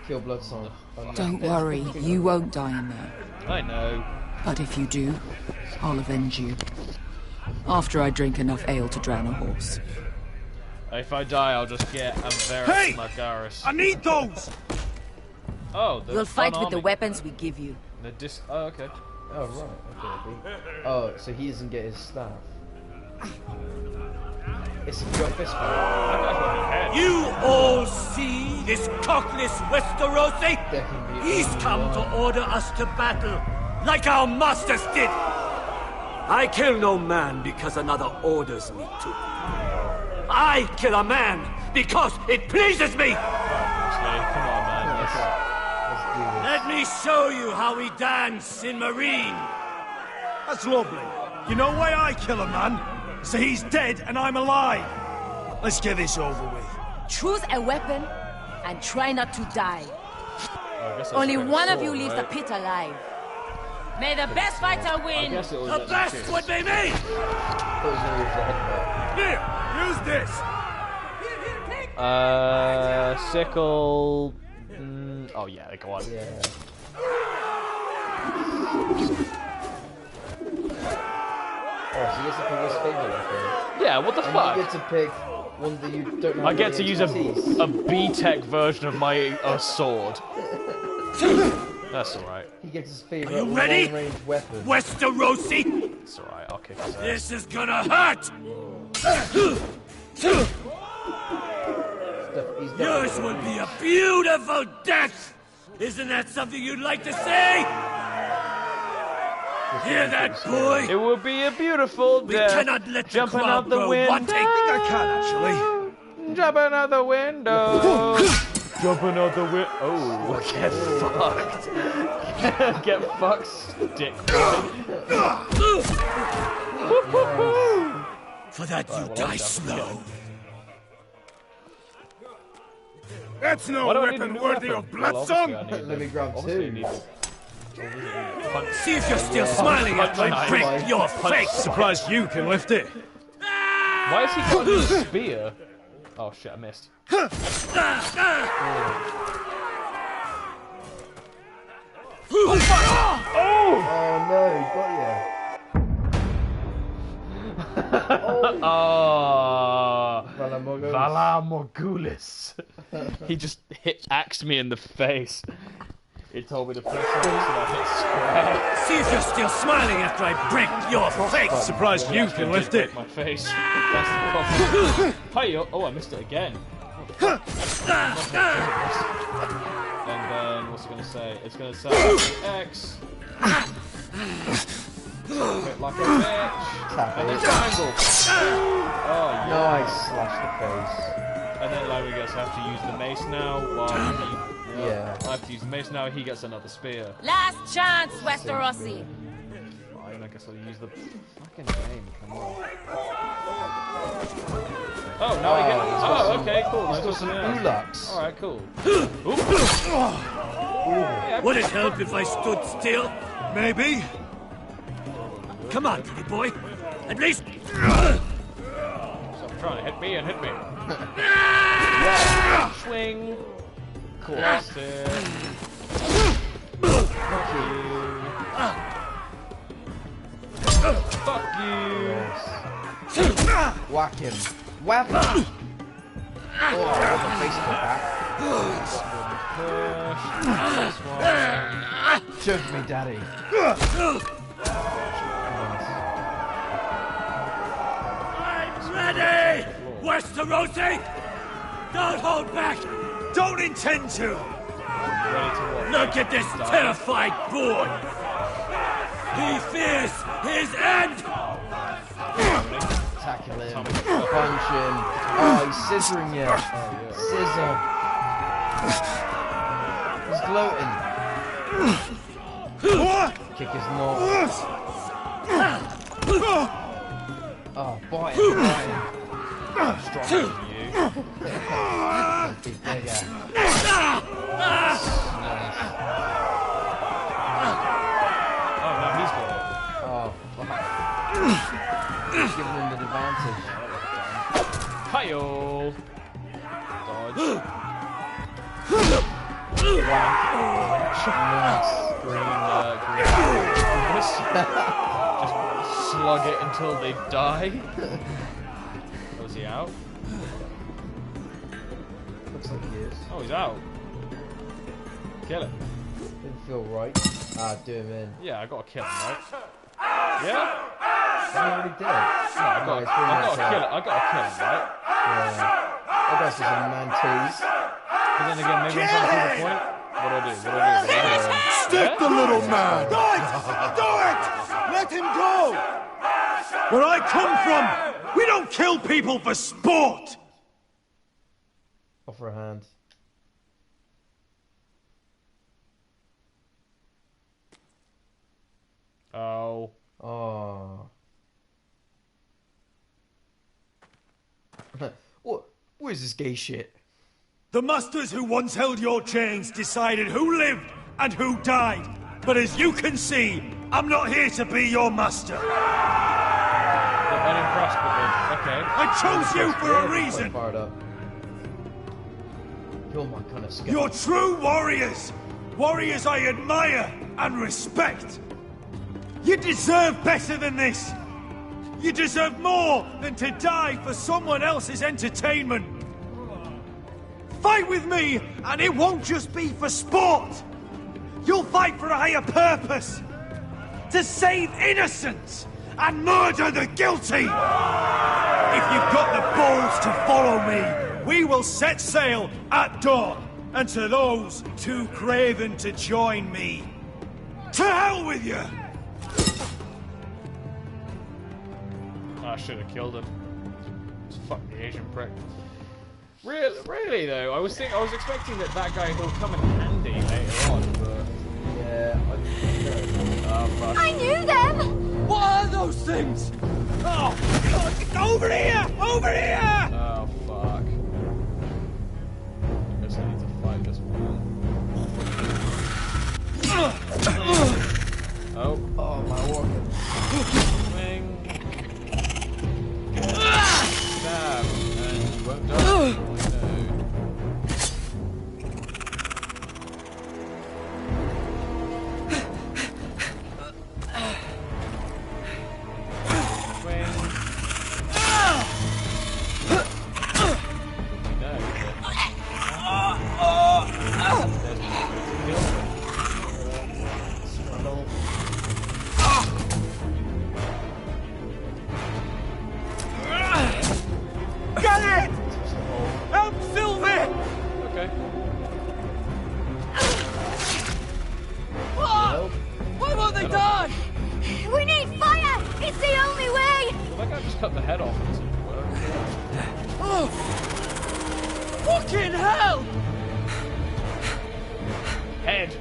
Kill Bloodsong. Don't worry, you won't die in there. I know. But if you do, I'll avenge you. After I drink enough ale to drown a horse. If I die, I'll just get a very Hey! Margaris. I need those! Oh, the We'll fight with the unarmed- weapons we give you. The Oh, okay. Oh, right. Okay. Oh, so he doesn't get his staff. It's a pure fist fight. You all see this cockless Westerosi? He's come to order us to battle, like our masters did. I kill no man because another orders me to. I kill a man because it pleases me. Come on, man. Let me show you how we dance in Marine. That's lovely. You know why I kill a man? So he's dead and I'm alive. Let's get this over with. Choose a weapon and try not to die. I guess that's Only kind of one of sword, you leaves the right? pit alive. May the best fighter win! guess it was The best would be me! Here, use this! Sickle. Oh yeah, go on. Yeah. Oh, so you get to pick his favourite weapon. Yeah, what the and fuck? You get to pick one that you don't know. I get to use a B-Tech version of my sword. That's alright. He gets his favourite Are you ready? long-range weapon. Westerosi! It's alright, I'll kick his ass. This is gonna hurt! Yours will be a beautiful death! Isn't that something you'd like to say? Hear that, boy? It will be a beautiful We death. cannot let the Jumping crowd out the grow window. wanting. I think I can, actually. Jumping out the window. Jumping out the window. Oh, get fucked. Get fucked, dick. For that, you die slow. That's no Why do I need a weapon new worthy weapon? of Well, obviously I Bloodsong. need Let me grab obviously I two. need- See if you're still smiling after I break your face. Surprised you can lift it. Why has he got a spear? Oh shit, I missed. Oh no, he got you. Oh, Valar Morghulis. Valar Morghulis. He just axed me in the face. He told me to press X and I hit square. See if you're still smiling after I break your face. Surprised you can lift it. My face. That's the problem. Hi, oh, I missed it again. And then what's it gonna say? It's gonna say X. Bit like a bitch. And then triangle. Oh yeah. Nice. Slash the face. And then Larry gets have to use the mace now. While Yeah. I have to use the mace now. He gets another spear. Last chance, Westerosi. Fine, I guess I'll use the fucking game. Come on. Oh, now he gets. Oh, okay, cool. He's got some Ulux. Alright, cool. Would it help if I stood still? Maybe. Come on, pretty boy. At least. Stop trying to hit me and hit me. Yeah. Swing. Classic. Fuck you. Fuck you. Whack him. Whack him. what the face of the back. Choke me, daddy. I'm ready! Westerosi! Don't hold back! Don't intend to! Look at this terrified boy! He fears his end! Tackle him, punch him. Oh, he's scissoring you. Scissor. He's gloating. Kick his nuts. Oh, bite him, bite him. Stronger than you. Big bigger. Nice. Oh, no, he's got it. Oh, fuck. He's giving him the advantage. Hi-yo! Dodge. Nice. Green. Just slug it until they die. Was he out? Looks like he is. Oh, he's out. Kill him. Didn't feel right. Ah, do him in. Yeah, I gotta kill him, right? Yeah? He already dead. No, I gotta kill him, right? Yeah. That guy's just a man tease. But then again, maybe I'm trying to prove a point. What do I do? Stick the little man! Do it! Do it! Let him go! Where I come from, we don't kill people for sport! Offer a hand. Oh. Oh. What is this gay shit? The masters who once held your chains decided who lived and who died. But as you can see, I'm not here to be your master. They're unimpressed with him. Okay. I chose you for a reason. You're my kind of scout. You're true warriors. Warriors I admire and respect. You deserve better than this. You deserve more than to die for someone else's entertainment. Fight with me, and it won't just be for sport. You'll fight for a higher purpose. To save innocents and murder the guilty. If you've got the balls to follow me, we will set sail at dawn. And to those too craven to join me, to hell with you! I should have killed him. Just fuck the Asian prick. Really though, I was expecting that guy will come in handy later on, but yeah, I knew them. What are those things? Oh, God, over here! Over here! Oh fuck! I guess I need to fight this one. Oh my organ. Swing. Stab, and you won't die. Cut the head off. Oh! Fucking hell! Head!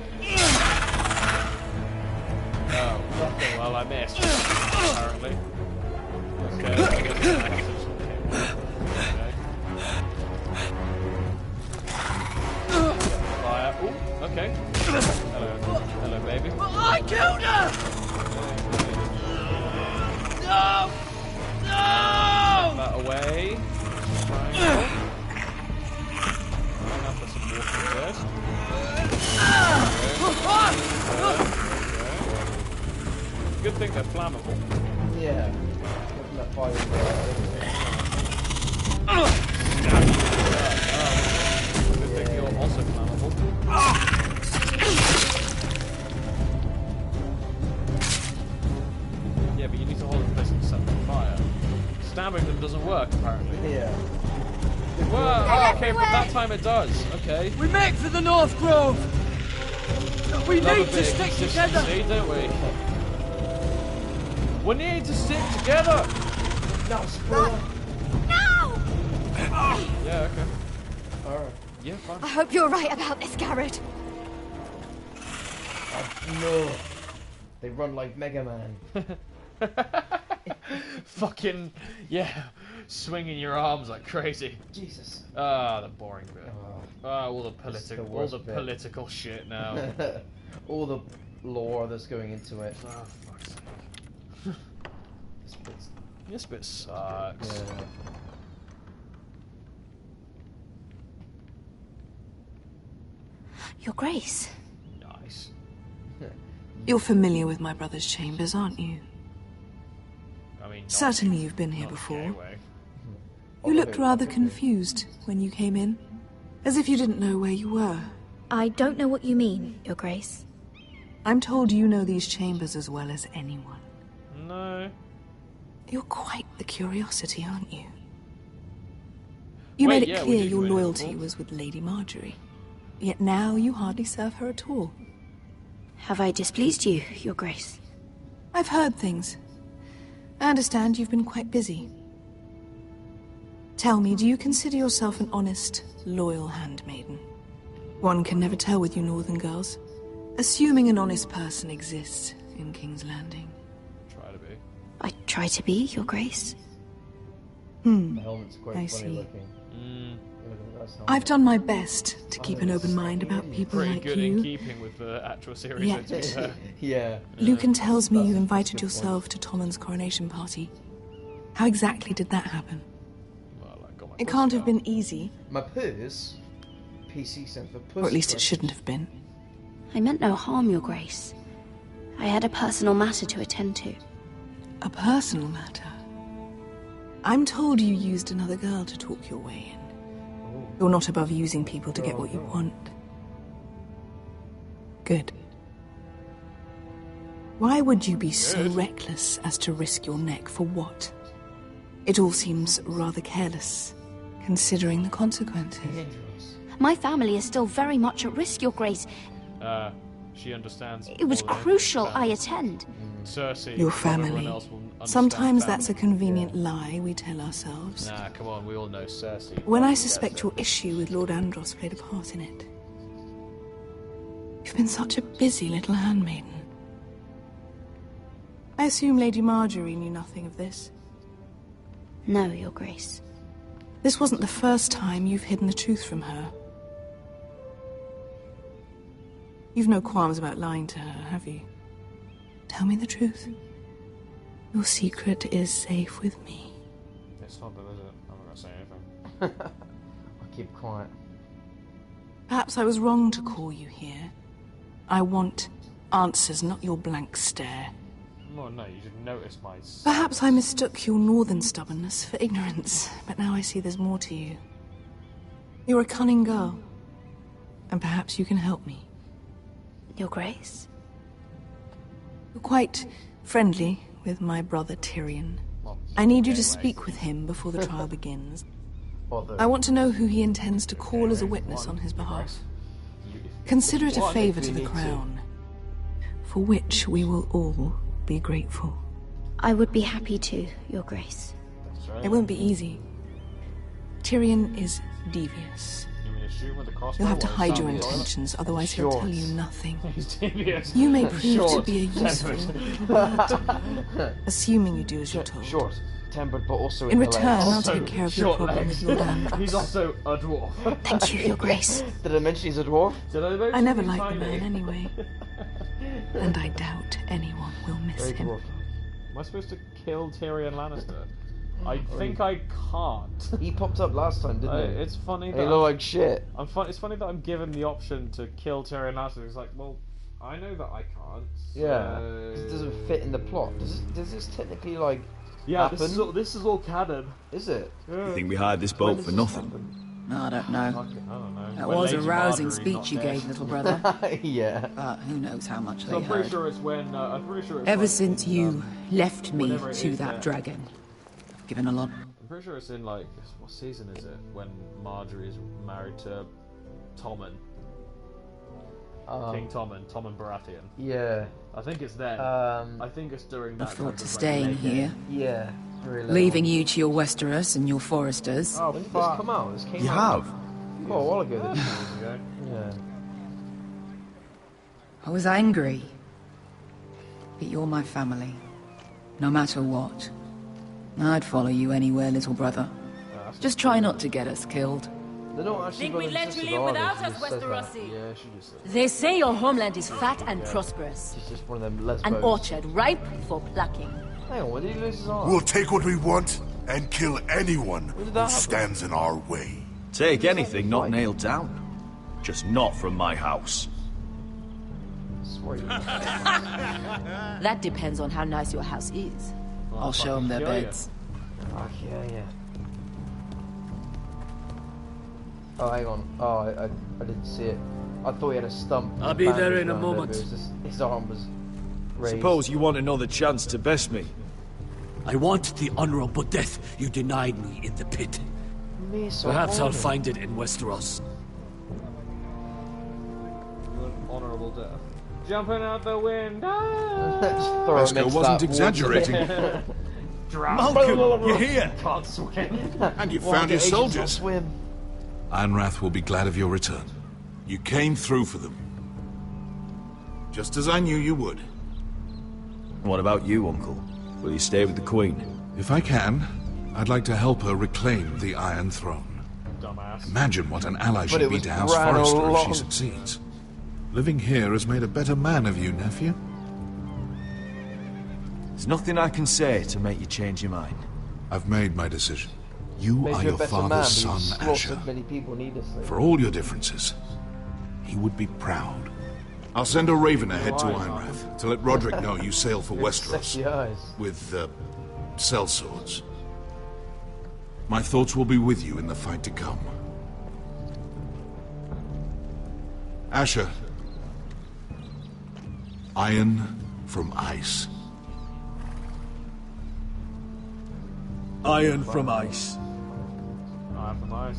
Oh, well, I missed. Apparently. Okay, I guess fire. Ooh, okay. Hello, baby. I killed her! No! No! That away. Triangle. Right, now for some water first. Good thing they're flammable. Yeah. That fire also flammable. Yeah, but you need to hold it in place and set them on fire. Stabbing them doesn't work, apparently. Yeah. Well, oh, okay, but that time it does. Okay. We make for the North Grove! We need to stick together! Don't we? We need to stick together! No, spoiler. No! Yeah, okay. Alright. Yeah, fine. I hope you're right about this, Garrett. No. They run like Mega Man. Fucking, yeah, swinging your arms like crazy. Jesus. Ah, the boring bit. All the bit. political shit now. All the lore that's going into it. Oh, fuck's sake. This bit sucks. Yeah. Your Grace. Nice. You're familiar with my brother's chambers, aren't you? I mean, certainly you've been here before. You looked rather confused when you came in, as if you didn't know where you were. I don't know what you mean, Your Grace. I'm told you know these chambers as well as anyone. No. You're quite the curiosity, aren't you? You made it clear your loyalty was with Lady Marjorie. Yet now you hardly serve her at all. Have I displeased you, Your Grace? I've heard things. I understand you've been quite busy. Tell me, do you consider yourself an honest, loyal handmaiden? One can never tell with you northern girls. Assuming an honest person exists in King's Landing. Try to be. I try to be, Your Grace. The helmet's quite I funny see. looking. I've done my best to keep an open mind about people Pretty like good you. in keeping with the actual series. Yet, yeah. Lucan tells me you invited yourself to Tommen's coronation party. How exactly did that happen? It can't have been easy. My purse? PC stands for puss. Or at least it shouldn't have been. I meant no harm, Your Grace. I had a personal matter to attend to. A personal matter? I'm told you used another girl to talk your way in. You're not above using people to get what you want. Good. Why would you be so reckless as to risk your neck for what? It all seems rather careless, considering the consequences. My family is still very much at risk, Your Grace. She understands. It was crucial I attend. Cersei. Your everyone family. else will understand Sometimes family. that's a convenient lie we tell ourselves. Nah, come on, we all know Cersei. When I suspect your issue with Lord Andros played a part in it. You've been such a busy little handmaiden. I assume Lady Marjorie knew nothing of this. No, Your Grace. This wasn't the first time you've hidden the truth from her. You've no qualms about lying to her, have you? Tell me the truth. Your secret is safe with me. It's not that, is it? I'm not gonna say anything. I'll keep quiet. Perhaps I was wrong to call you here. I want answers, not your blank stare. Well, no, you didn't notice my... Perhaps I mistook your northern stubbornness for ignorance, but now I see there's more to you. You're a cunning girl, and perhaps you can help me. Your Grace? You're quite friendly with my brother Tyrion. I need you to speak with him before the trial begins. I want to know who he intends to call as a witness on his behalf. Consider it a favor to the crown, for which we will all be grateful. I would be happy to, Your Grace. It won't be easy. Tyrion is devious. You'll have to hide your intentions, otherwise he'll tell you nothing. You may prove to be a useful lad, assuming you do as you're told. Short, tempered, but also in return, I'll take care of your problem with Lord Andros. He's also a dwarf. Thank you, Your Grace. Did I mention he's a dwarf? Did I mention I never liked the man anyway. And I doubt anyone will miss him. Am I supposed to kill Tyrion Lannister? I think I can't. He popped up last time, didn't he? It's funny that he looked like shit. It's funny that I'm given the option to kill Tyrion Lannister. It's like, well, I know that I can't. So... Yeah, it doesn't fit in the plot. Does this technically happen? This is all canon. Is it? You think we hired this boat for nothing? I don't know. I don't know. That When was a Lady rousing Marjorie's speech not you dead. gave, little brother. Yeah. But who knows how much So they I'm pretty heard. sure it's when. I'm pretty sure it's Ever like since in, you left me whenever it to is that dragon, I've given a lot. I'm pretty sure it's in like what season is it when Marjorie is married to Tommen, King Tommen Baratheon. Yeah. I think it's then. I think it's during that. I thought to time, staying like, here, Yeah. Really leaving you to your Westeros and your Foresters. Oh, When did fuck. this come out? This came You out have? Oh, a while ago. Then. ago. Yeah. I was angry. But you're my family. No matter what. I'd follow you anywhere, little brother. Just try not to get us killed. They're not actually Think we'd let you live without us, Westerosi? Yeah, she just says They say your homeland is fat and prosperous. she's just one of them lesbos. An orchard ripe for plucking. Hang on, when did he lose his arm? We'll take what we want and kill anyone did who that happen? stands in our way. Take anything not nailed down. Just not from my house. Sweet. That depends on how nice your house is. I'll show them their beds. Fuck yeah. Oh, hang on. Oh, I didn't see it. I thought he had a stump. I'll be there in a bandage around it, moment. but it was just, his arm was raised. Suppose you want another chance to best me. I want the honorable death you denied me in the pit. Me, so Perhaps I'll honored. find it in Westeros. Honorable death. Jumping out the window. Just throw him Esco into wasn't that exaggerating. Malcolm, you're here! Can't swim. And you Well, found the your agents will soldiers. swim. Ironrath will be glad of your return. You came through for them. Just as I knew you would. What about you, Uncle? Will you stay with the Queen? If I can, I'd like to help her reclaim the Iron Throne. Dumbass. Imagine what an ally But she'd it be was to House Bran Forrester all if she along. succeeds. Living here has made a better man of you, nephew. There's nothing I can say to make you change your mind. I've made my decision. You Made are you a your better father's man, son, but you slaughtered Asher. many people needlessly. For all your differences, he would be proud. I'll send a raven ahead to Ironrath to let Roderick know you sail for Westeros Sexy eyes. with sellswords. My thoughts will be with you in the fight to come. Asher. Iron from ice. Iron from ice. Iron from ice.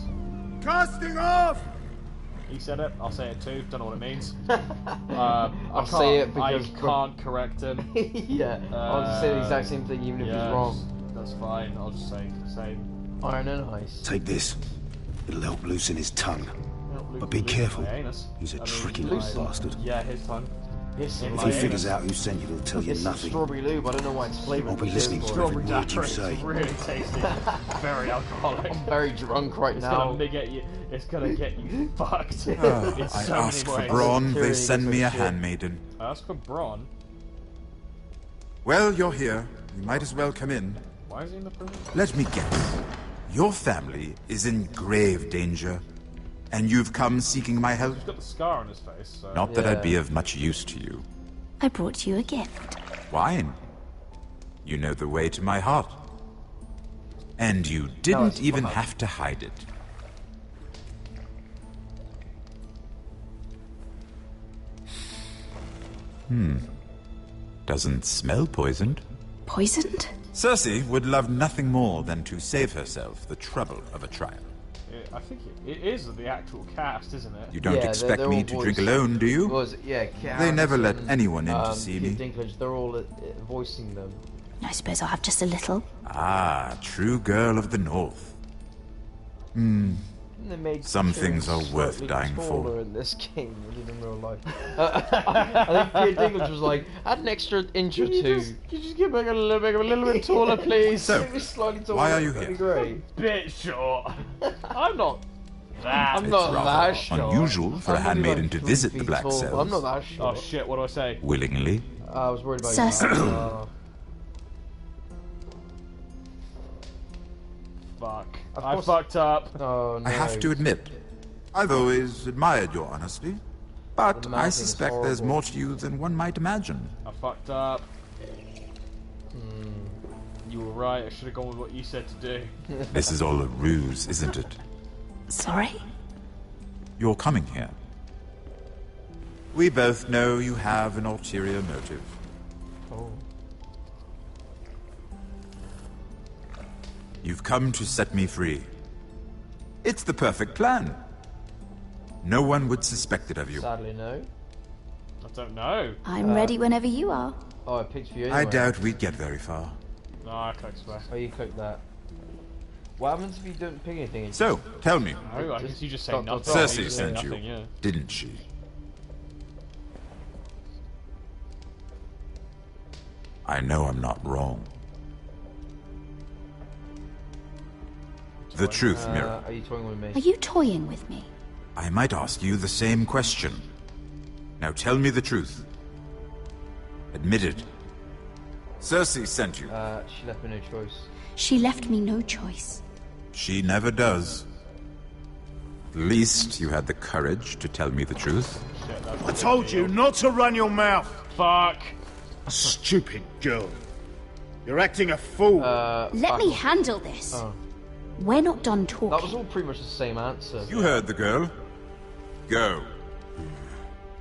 Casting off! He said it. I'll say it too. Don't know what it means. I'll say it because I can't correct him. Yeah, I'll just say the exact same thing even if he's wrong. That's fine. I'll just say the same. Iron and ice. Take this. It'll help loosen his tongue. But be careful. He's a tricky little bastard. Yeah, his tongue. Yes, If he figures out who sent you, he'll tell you It's nothing. strawberry lube. I don't know why it's flavored. Won't be listening to every word you say. It's really tasty. Very alcoholic. I'm very drunk right It's now. gonna get you. It's gonna get you fucked. Oh, in I so ask many for ways. brawn, they send me a handmaiden. Ask for brawn. Well, you're here. You might as well come in. Why is he in the prison? Let me guess. Your family is in grave danger, and you've come seeking my help? He's got the scar on his face. So. Not that I'd be of much use to you. I brought you a gift. Wine. You know the way to my heart. And you didn't even have to hide it. Doesn't smell poisoned. Poisoned? Cersei would love nothing more than to save herself the trouble of a trial. I think it is the actual cast, isn't it? You don't expect me to drink alone, do you? They never let anyone in to see me. Dinklage, they're all voicing them. I suppose I'll have just a little. Ah, true girl of the North. They made Some things are worth slightly dying taller for. in this game than they did in real life. I think Peter Dinklage was like, add an extra inch or two. Can you just get back a little bit taller, please? So, Make me slightly taller. why are you That'd be here? great. Bit short. I'm not that. I'm not that short. Unusual for a I'm maybe handmaiden like to 3 visit the feet Black tall, but Cells. I'm not that short. Oh shit! What do I say? Willingly. I was worried about Cersei. you. Fuck. Of I course- fucked up. Oh no. I have to admit, I've always admired your honesty. But The I mountain is suspect there's horrible. more to you than one might imagine. I fucked up. You were right. I should have gone with what you said to do. This is all a ruse, isn't it? Sorry? You're coming here. We both know you have an ulterior motive. Oh. You've come to set me free. It's the perfect plan. No one would suspect it of you. Sadly, no. I don't know. I'm ready whenever you are. Oh, I picked for you anyway. I doubt we'd get very far. No, I clicked back. Oh, you clicked that. What happens if you don't pick anything? So, tell me. No, I guess you just say nothing. Cersei sent you, yeah. didn't she? I know I'm not wrong. The truth, Mira. Are you toying with me? Are you toying with me? I might ask you the same question. Now tell me the truth. Admit it. Cersei sent you. She left me no choice. She left me no choice. She never does. At least you had the courage to tell me the truth. I told you not to run your mouth. Fuck. Stupid girl. You're acting a fool. Let me handle this. Oh. We're not done talking. That was all pretty much the same answer. You heard the girl. Go.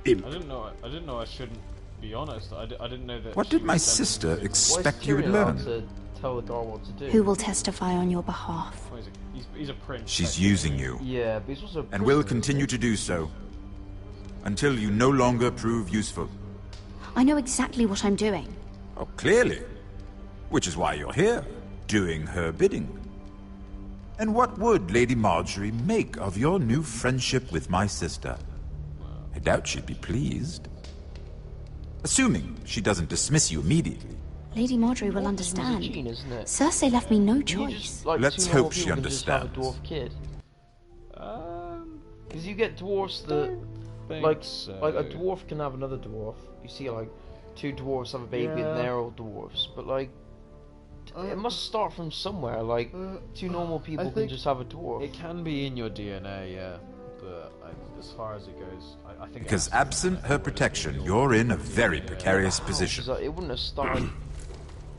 I didn't know I shouldn't be honest. I didn't know that. What did my sister expect you would learn? To tell the girl what to do? Who will testify on your behalf? Oh, he's a prince. She's using you. Yeah, but he's also and will continue to do so. Until you no longer prove useful. I know exactly what I'm doing. Oh, clearly. Which is why you're here, doing her bidding. And what would Lady Marjorie make of your new friendship with my sister? I doubt she'd be pleased. Assuming she doesn't dismiss you immediately. Lady Marjorie will understand. Gene, isn't it? Cersei left me no choice. Let's hope she understands. Have a dwarf kid. Because you get dwarfs that, like a dwarf can have another dwarf. You see, like, two dwarfs have a baby and they're all dwarfs. But like, it must start from somewhere. Like, two normal people can just have a dwarf. It can be in your DNA, yeah. But as far as it goes, I think. Because absent her protection, you're in a very precarious position. Like, it wouldn't have started.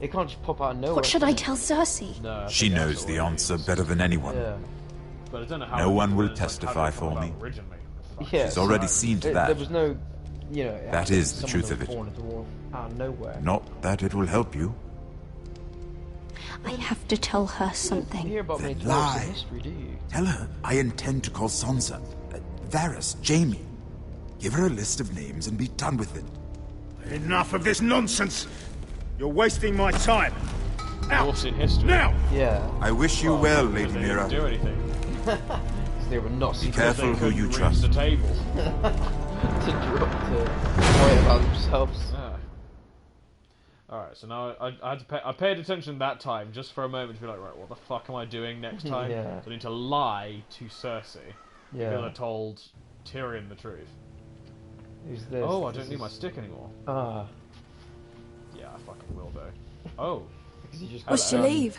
It can't just pop out of nowhere. What should I tell Cersei? No, she knows the answer better than anyone. Yeah. But I don't know how no one will testify for me. Yeah, she's already seen to that. There was no, you know. That is the truth of it. Born a dwarf out of nowhere. Not that it will help you. I have to tell her something. You hear about many Then dwarves lie. in history, do you? Tell her I intend to call Sansa, Varys, Jaime. Give her a list of names and be done with it. Enough of this nonsense. You're wasting my time. Out in history. Now. Yeah. I wish you well, Lady Mira. Do anything. Because they were not. Be careful who you trust. The table. to worry about themselves. Alright, so now I paid attention that time just for a moment to be like, right, what the fuck am I doing next time? Yeah. So I need to lie to Cersei. Yeah. Because I told Tyrion the truth. Who's this? Oh, I don't need my stick anymore. Ah. Yeah, I fucking will though. Oh. What's your leave?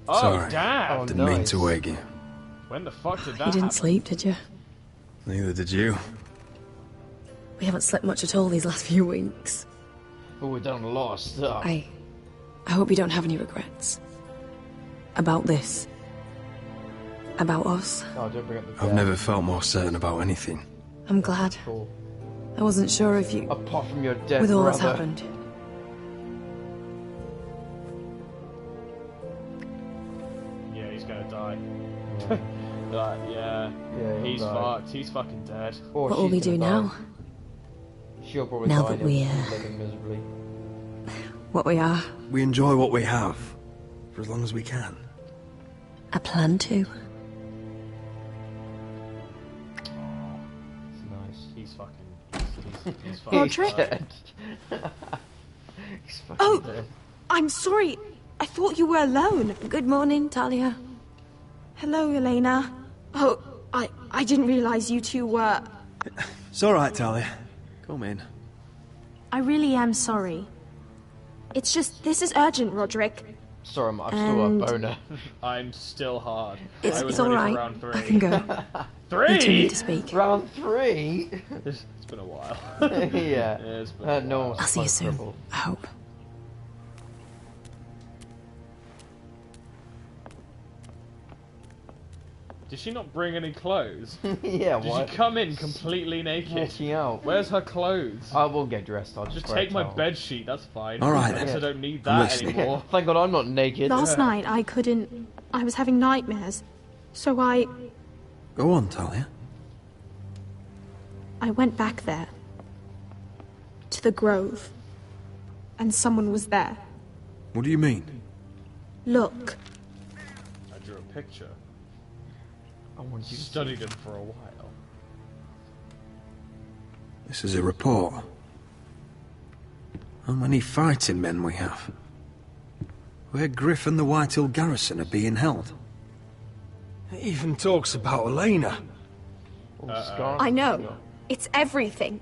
Oh, Sorry. damn! Didn't mean to wake you. When the fuck did that You happen? didn't sleep, did you? Neither did you. We haven't slept much at all these last few weeks. But we've done a lot of stuff. I hope you don't have any regrets. About this. About us. Oh, don't bring up the I've death. never felt more certain about anything. I'm glad. Cool. I wasn't sure if you... Apart from your death, with all that's brother. happened. Yeah, he's gonna die. Yeah. Yeah, he's die. fucked. He's fucking dead. Or What will she's we do gonna die. now? She'll probably Now die that we, living miserably. What we are. We enjoy what we have, for as long as we can. I plan to. It's nice. He's fucking. He's fucking. Roderick? Dead. He's fucking Oh! dead. I'm sorry. I thought you were alone. Good morning, Talia. Hello, Elena. Oh, I didn't realize you two were... It's alright, Talia. Come in. I really am sorry. It's just, this is urgent, Roderick. Sorry, I've still a boner. I'm still hard. It's, I was it's ready alright. for round 3. I can go. Three? You two need to speak. Round 3? It's been a while. Yeah. It's been a No while. one's I'll see you soon. trouble. I hope. Did she not bring any clothes? Yeah, Did why? she come in completely naked? Walking out. Where's her clothes? I won't get dressed. I'll Just wear take a my towel. bed sheet. That's fine. All right, I guess then. I don't need I'm that listening. anymore. Thank God I'm not naked. Last night I couldn't... I was having nightmares. So I Go on, Talia. went back there. To the grove. And someone was there. What do you mean? Look. I drew a picture. I want you to Studied him for a while. This is a report. How many fighting men we have? Where Griff and the Whitehill garrison are being held. It even talks about Elena. I know. It's everything.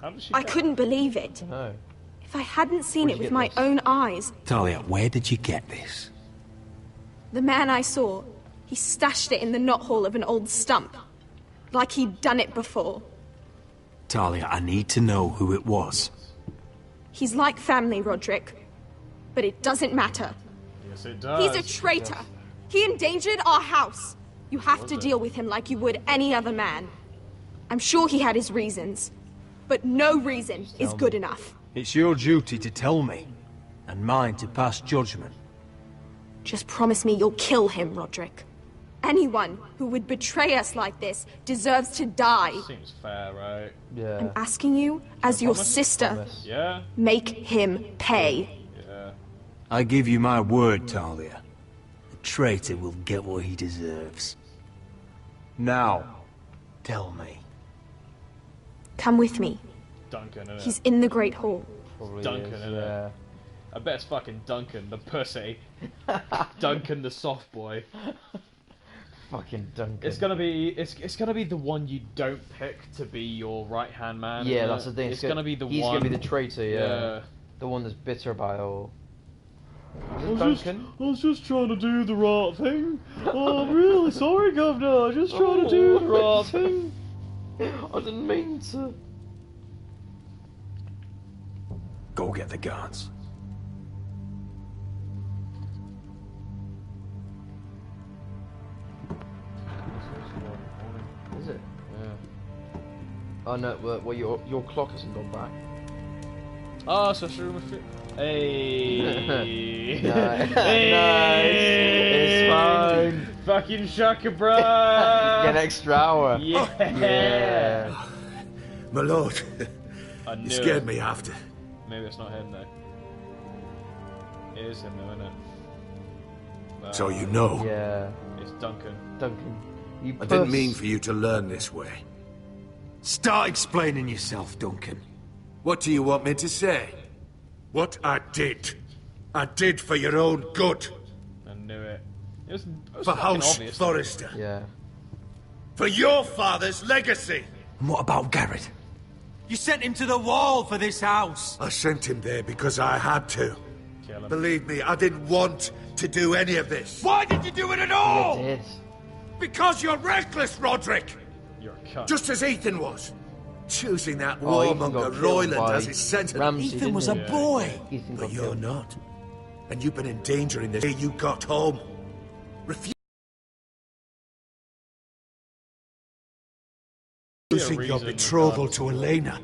How did she I couldn't believe it. No. If I hadn't seen Where'd it you with get my this? own eyes, Talia, where did you get this? the man I saw, he stashed it in the knothole of an old stump. Like he'd done it before. Talia, I need to know who it was. He's like family, Roderick. But it doesn't matter. Yes, it does. He's a traitor. He endangered our house. You have to deal with him like you would any other man. I'm sure he had his reasons. But no reason is good enough. It's your duty to tell me, and mine to pass judgment. Just promise me you'll kill him, Roderick. Anyone who would betray us like this deserves to die. Seems fair, right? Yeah. I'm asking you, as your Promise? sister, Yeah. make him pay. Yeah. I give you my word, Talia. The traitor will get what he deserves. Now, tell me. Come with me. Duncan, innit? He's in the Great Hall. Probably Duncan, is, innit? yeah. I bet it's fucking Duncan, the pussy. Duncan, the soft boy. Fucking Duncan. It's gonna be the one you don't pick to be your right hand man. Yeah, isn't that's it? the thing. It's gonna be the he's one. gonna be the traitor, yeah. Yeah. The one that's bitter about it all. Was it I Duncan? was just trying to do the right thing. Oh, I'm really sorry, Governor. I was just trying to do the right thing. I didn't mean to. Go get the guards. Is it? Yeah. Oh no, well your clock hasn't gone back. Oh, so it's room of Hey. Nice. Hey. It's fine. Fucking shaka, bruh. Get an extra hour. Yeah. Yeah. My lord, I knew you scared it. me after. Maybe it's not him though. It is him though, isn't it? So you know. Yeah. It's Duncan. Duncan. You I didn't mean for you to learn this way. Start explaining yourself, Duncan. What do you want me to say? What I did for your own good. I knew it. It was For fucking House obvious. Forrester. Yeah. For your father's legacy. And what about Garrett? You sent him to the wall for this house. I sent him there because I had to. Kill him. Believe me, I didn't want to do any of this. Why did you do it at all? You did. Because you're reckless, Roderick. You're a cunt. Just as Ethan was. Choosing that Oh, Ethan got warmonger killed Royland by as his centre. Ramsay, Ethan was a didn't he? boy. Ethan But got you're killed. not. And you've been endangering the day you got home. Refusing your reason betrothal to Elena.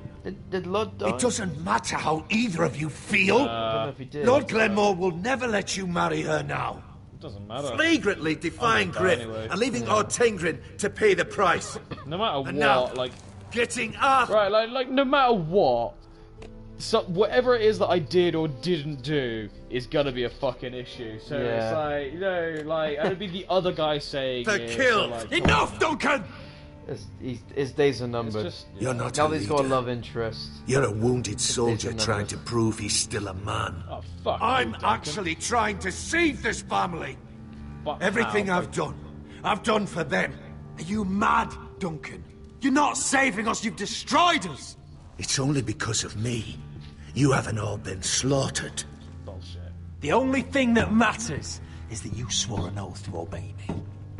Did Lud die? It doesn't matter how either of you feel. I don't know if he did. Lord Glenmore will never let you marry her now. It doesn't matter. Flagrantly defying I'm gonna die Griff anyway. and leaving Lord Tingrin to pay the price. No matter And what, now, like getting up. right, like no matter what, so whatever it is that I did or didn't do is gonna be a fucking issue. So Yeah. it's like, you know, like, and it'd be the other guy saying The it, kill. so like, Enough, Duncan! His days are numbered. just- You're not Now a that he's got a leader. love interest. You're a wounded soldier days are trying numbered. to prove he's still a man. Oh fuck! I'm you, Duncan. actually trying to save this family. But Everything how? I've done for them. Are you mad, Duncan? You're not saving us, you've destroyed us. It's only because of me. You haven't all been slaughtered. Bullshit. The only thing that matters is that you swore an oath to obey me.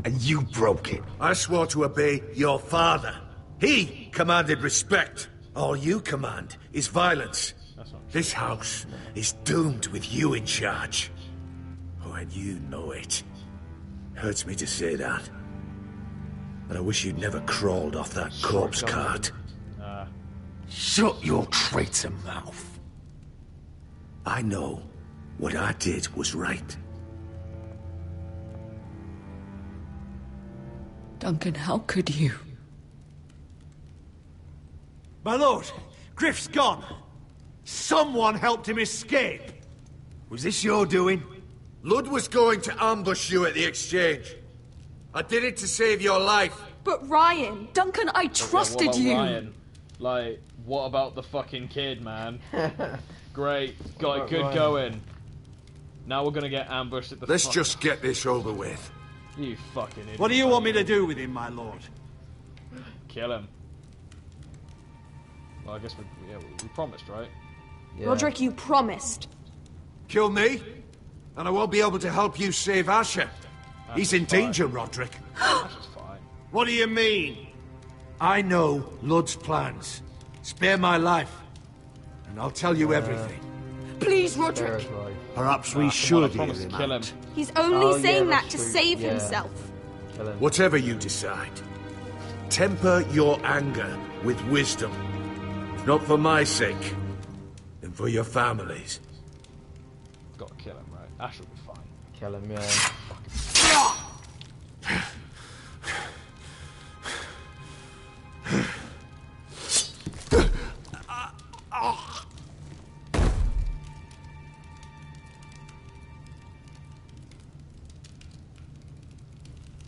And you broke it. I swore to obey your father. He commanded respect. All you command is violence. That's not true. This house is doomed with you in charge. Oh, and you know it. Hurts me to say that. But I wish you'd never crawled off that corpse cart. Shut your traitor mouth. I know what I did was right. Duncan, how could you? My lord, Griff's gone. Someone helped him escape. Was this your doing? Lud was going to ambush you at the exchange. I did it to save your life. But Ryan... Duncan, I trusted what about you! Ryan? Like, what about the fucking kid, man? Great. Got good Ryan? going. Now we're gonna get ambushed at the Let's just get this over with. You fucking idiot. What do you want me to do with him, my lord? Kill him. Well, I guess we promised, right? Yeah. Roderick, you promised. Kill me, and I won't be able to help you save Asher. He's in danger, Roderick. That's fine. What do you mean? I know Lud's plans. Spare my life, and I'll tell you everything. Please, Roderick! Perhaps we should hear promise to him kill him. out. He's only saying that to true. save Yeah. himself. Whatever you decide, temper your anger with wisdom. If not for my sake, then for your families. Gotta kill him, right? Ash will be fine. Kill him, yeah.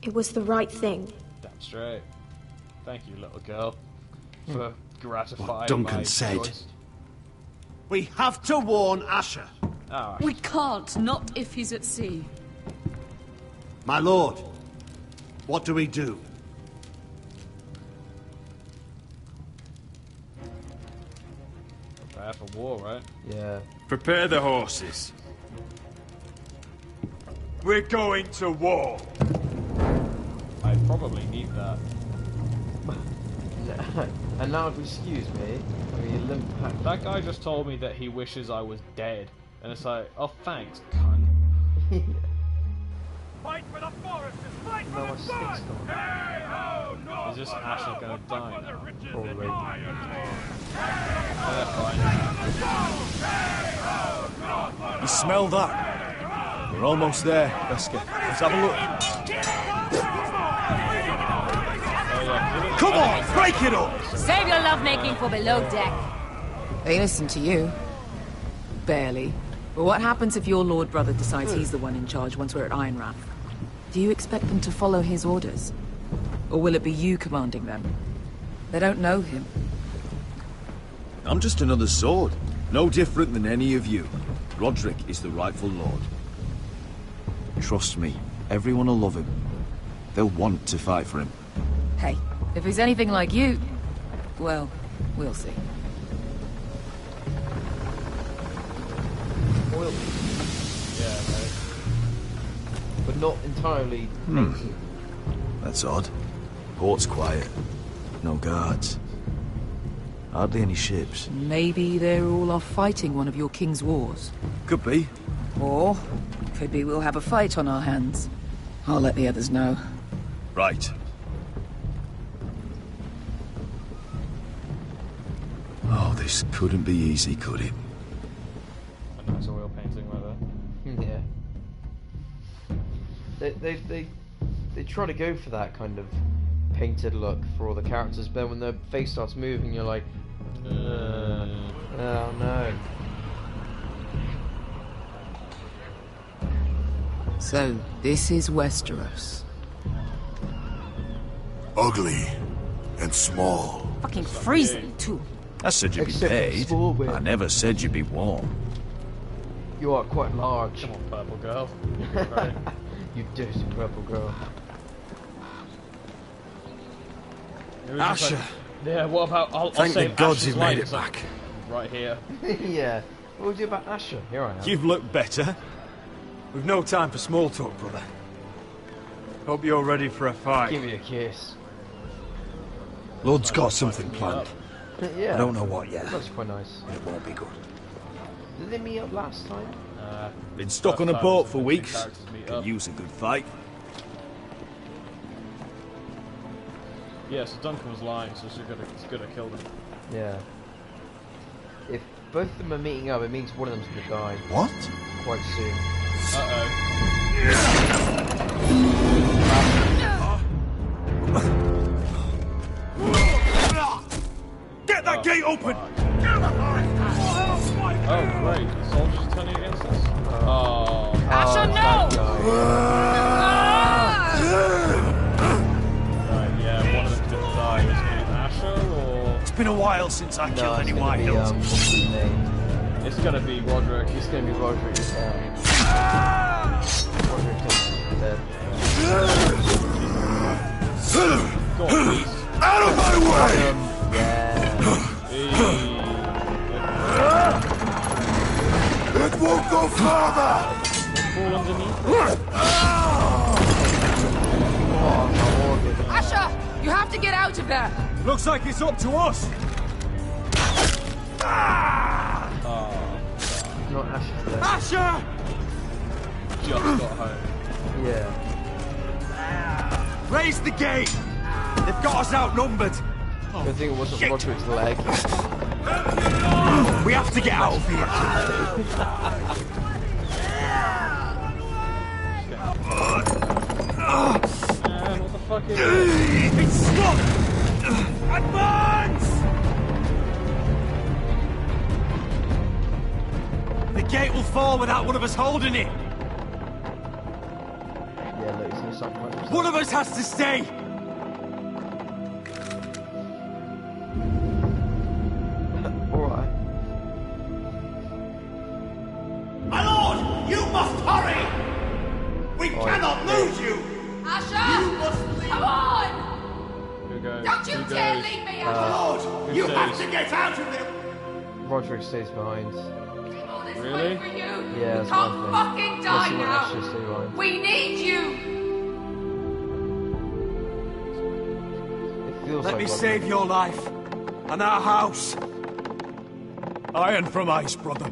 It was the right thing. Damn straight. Thank you, little girl, for gratifying What Duncan my said. choice. We have to warn Asher. Oh, We can't, not if he's at sea. My lord, what do we do? prepare for war, right? Yeah. Prepare the horses. We're going to war. I probably need that. And now, excuse me, I mean, limp pack. That guy just told me that he wishes I was dead, and it's like, oh thanks, cunt. Fight for the forest and fight No, my stick's gone. Is this Asher gonna die now? Probably. You smell that? We're almost there, Wesker. Let's have a look. Come on, break it up! Save your lovemaking for below deck. They listen to you. Barely. But what happens if your lord brother decides he's the one in charge once we're at Ironrath? Do you expect them to follow his orders? Or will it be you commanding them? They don't know him. I'm just another sword. No different than any of you. Roderick is the rightful lord. Trust me, everyone will love him. They'll want to fight for him. Hey, if he's anything like you, well, we'll see. Oil. Yeah, mate. But not entirely. That's odd. Port's quiet. No guards. Hardly any ships. Maybe they're all off fighting one of your king's wars. Could be. Or, could be we'll have a fight on our hands. I'll let the others know. Right. Oh, this couldn't be easy, could it? A nice oil painting right there. Yeah. They try to go for that kind of painted look for all the characters, but when their face starts moving, you're like, oh no. So, this is Westeros. Ugly and small. Fucking freezing, too. I said you'd be Except paid. small bit. I never said you'd be warm. You are quite large. Come on, purple girl. You dirty purple girl. It was just Asher. like, yeah, what about... I'll Thank the save gods Asher's you made life. it It's like, back. right here. Yeah. What would you do about Asher? Here I am. You've looked better. We've no time for small talk, brother. Hope you're ready for a fight. Give me a kiss. Lord's got something planned. Yeah. I don't know what yet. That's quite nice. It won't be good. Did they meet up last time? Been stuck on a boat for weeks. Could use a good fight. Yeah, so Duncan was lying, so it's gonna kill them. Yeah. If both of them are meeting up, it means one of them's gonna die. What? Quite soon. Get that gate open! Oh, great. The soldiers turning against us? Oh. Asher, no! Right, yeah, one of them's gonna die. Is it gonna be Asher, or...? It's been a while since I killed any White Hills. It's gonna be Roderick. It's gonna be Roderick, yeah. Roderick is dead. Go on, please. Out of my way! It won't go further! Fall underneath. Asher, you have to get out of there. Looks like it's up to us. Not Asher's dead. Asher! Just got home. Yeah. Raise the gate! They've got us outnumbered. Good thing it wasn't Roderick's leg. We have to get out of here. Man, what the fuck is it? It's stuck! Advance! The gate will fall without one of us holding it. Yeah, look, he's gonna suck my One of us has to stay. Alright. My lord, you must hurry! We cannot lose you! Asher! You must leave! Come on! Who goes? Don't you Who dare goes? leave me, My Asher! lord, you stays? have to get out of here! Roderick stays behind. Really? For you. Yeah, that's Can't one thing. fucking Unless die you want now. Asher to stay behind. We need you. It feels Let like me Roderick. save your life and our house. Iron from ice, brother.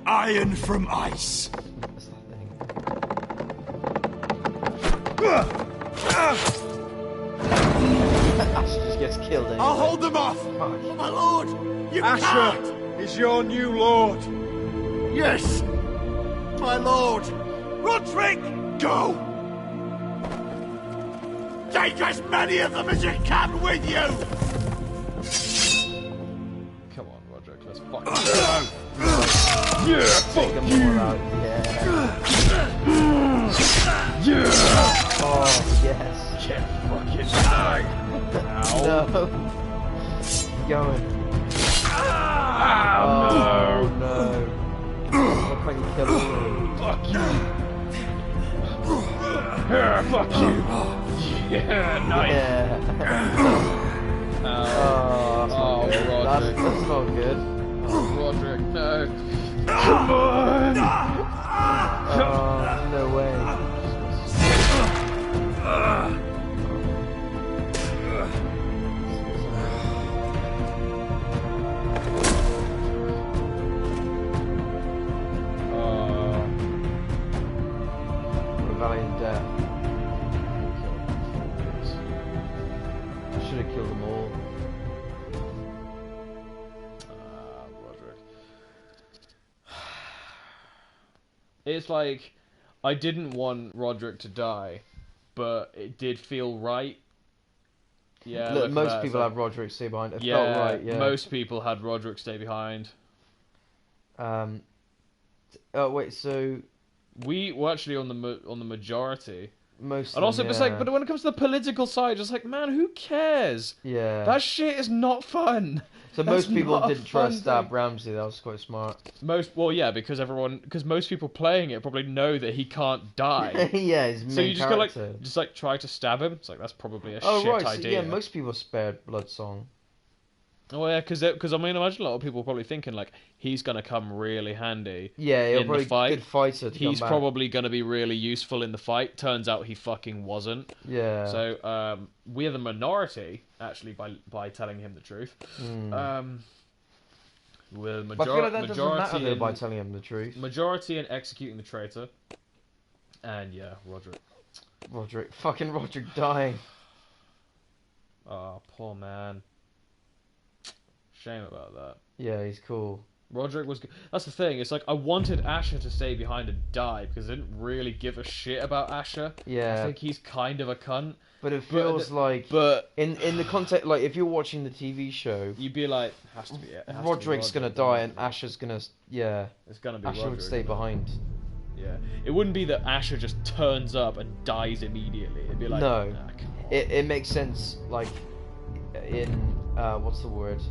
Iron from ice. What's that thing? Asher just gets killed anyway. I'll hold them off. Fuck. My lord, you Asher can't. is your new lord. Yes, my lord. Roderick, go. Take as many of them as you can with you. Come on, Roderick, let's fucking go. Yeah, Take them all out. Yeah. yeah. Oh, yes. Can't fucking die. No. Going. Oh, no. Look like you killed him. Fuck you. Yeah, fuck you. Yeah, nice. Yeah. Oh, Roderick. That's not good. Oh, Roderick, no. Come on. No way. What a valiant death. I should have killed them all. Roderick. It's like, I didn't want Roderick to die, but it did feel right. Yeah, Look, at most that, people it's have Roderick stay behind. It yeah, felt right, yeah. most people had Roderick stay behind. Oh wait, so we were actually on the majority. Most. And also, yeah. it's like, but when it comes to the political side, it's like, man, who cares? Yeah. That shit is not fun. So That's most people not a didn't try to fun stab thing. Ramsey. That was quite smart. Well, yeah, because most people playing it probably know that he can't die. Yeah, his main so you just character. go like try to stab him. It's like that's probably a Oh shit right, idea. so, yeah, most people spared Bloodsong. Oh yeah, because I mean, imagine a lot of people probably thinking like he's gonna come really handy. Yeah, he'll in probably the fight. good fighter to He's come back. probably gonna be really useful in the fight. Turns out he fucking wasn't. Yeah. So we're the minority actually by telling him the truth. We're But I feel like that doesn't matter though in, by telling him the truth. Majority in executing the traitor. And yeah, Roderick. Fucking Roderick dying. Oh, poor man. Shame about that. Yeah, he's cool. Roderick was good. That's the thing. It's like I wanted Asher to stay behind and die because I didn't really give a shit about Asher. Yeah. I think he's kind of a cunt. But it feels like, in the context, like if you're watching the TV show, you'd be like, has to be it. Roderick's gonna die and Asher's gonna, it's gonna be Asher Roderick, would stay behind. Yeah, it wouldn't be that Asher just turns up and dies immediately. It'd be like, no, nah, come on. It makes sense. Like in what's the word?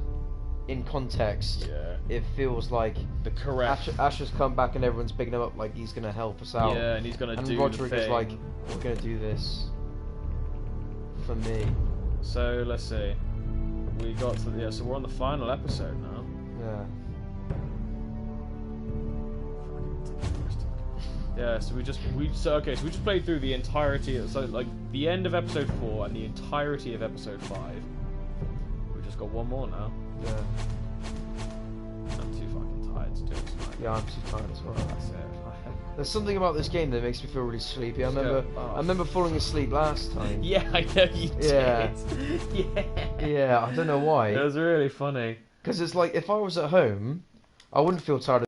In context, it feels like the correct. Asher's come back and everyone's picking him up like he's gonna help us out. Yeah, and he's gonna do Roderick the thing. is like, we're gonna do this for me. So let's see. We got to so we're on the final episode now. Yeah. Yeah, so we just played through the entirety of, so like the end of episode 4 and the entirety of episode 5. We just got one more now. Yeah. I'm too fucking tired to do it tonight. Yeah, I'm too tired as well. That's it. There's something about this game that makes me feel really sleepy. I remember falling asleep last time. Yeah, I know you did. Yeah. Yeah, I don't know why. It was really funny. Because it's like if I was at home, I wouldn't feel tired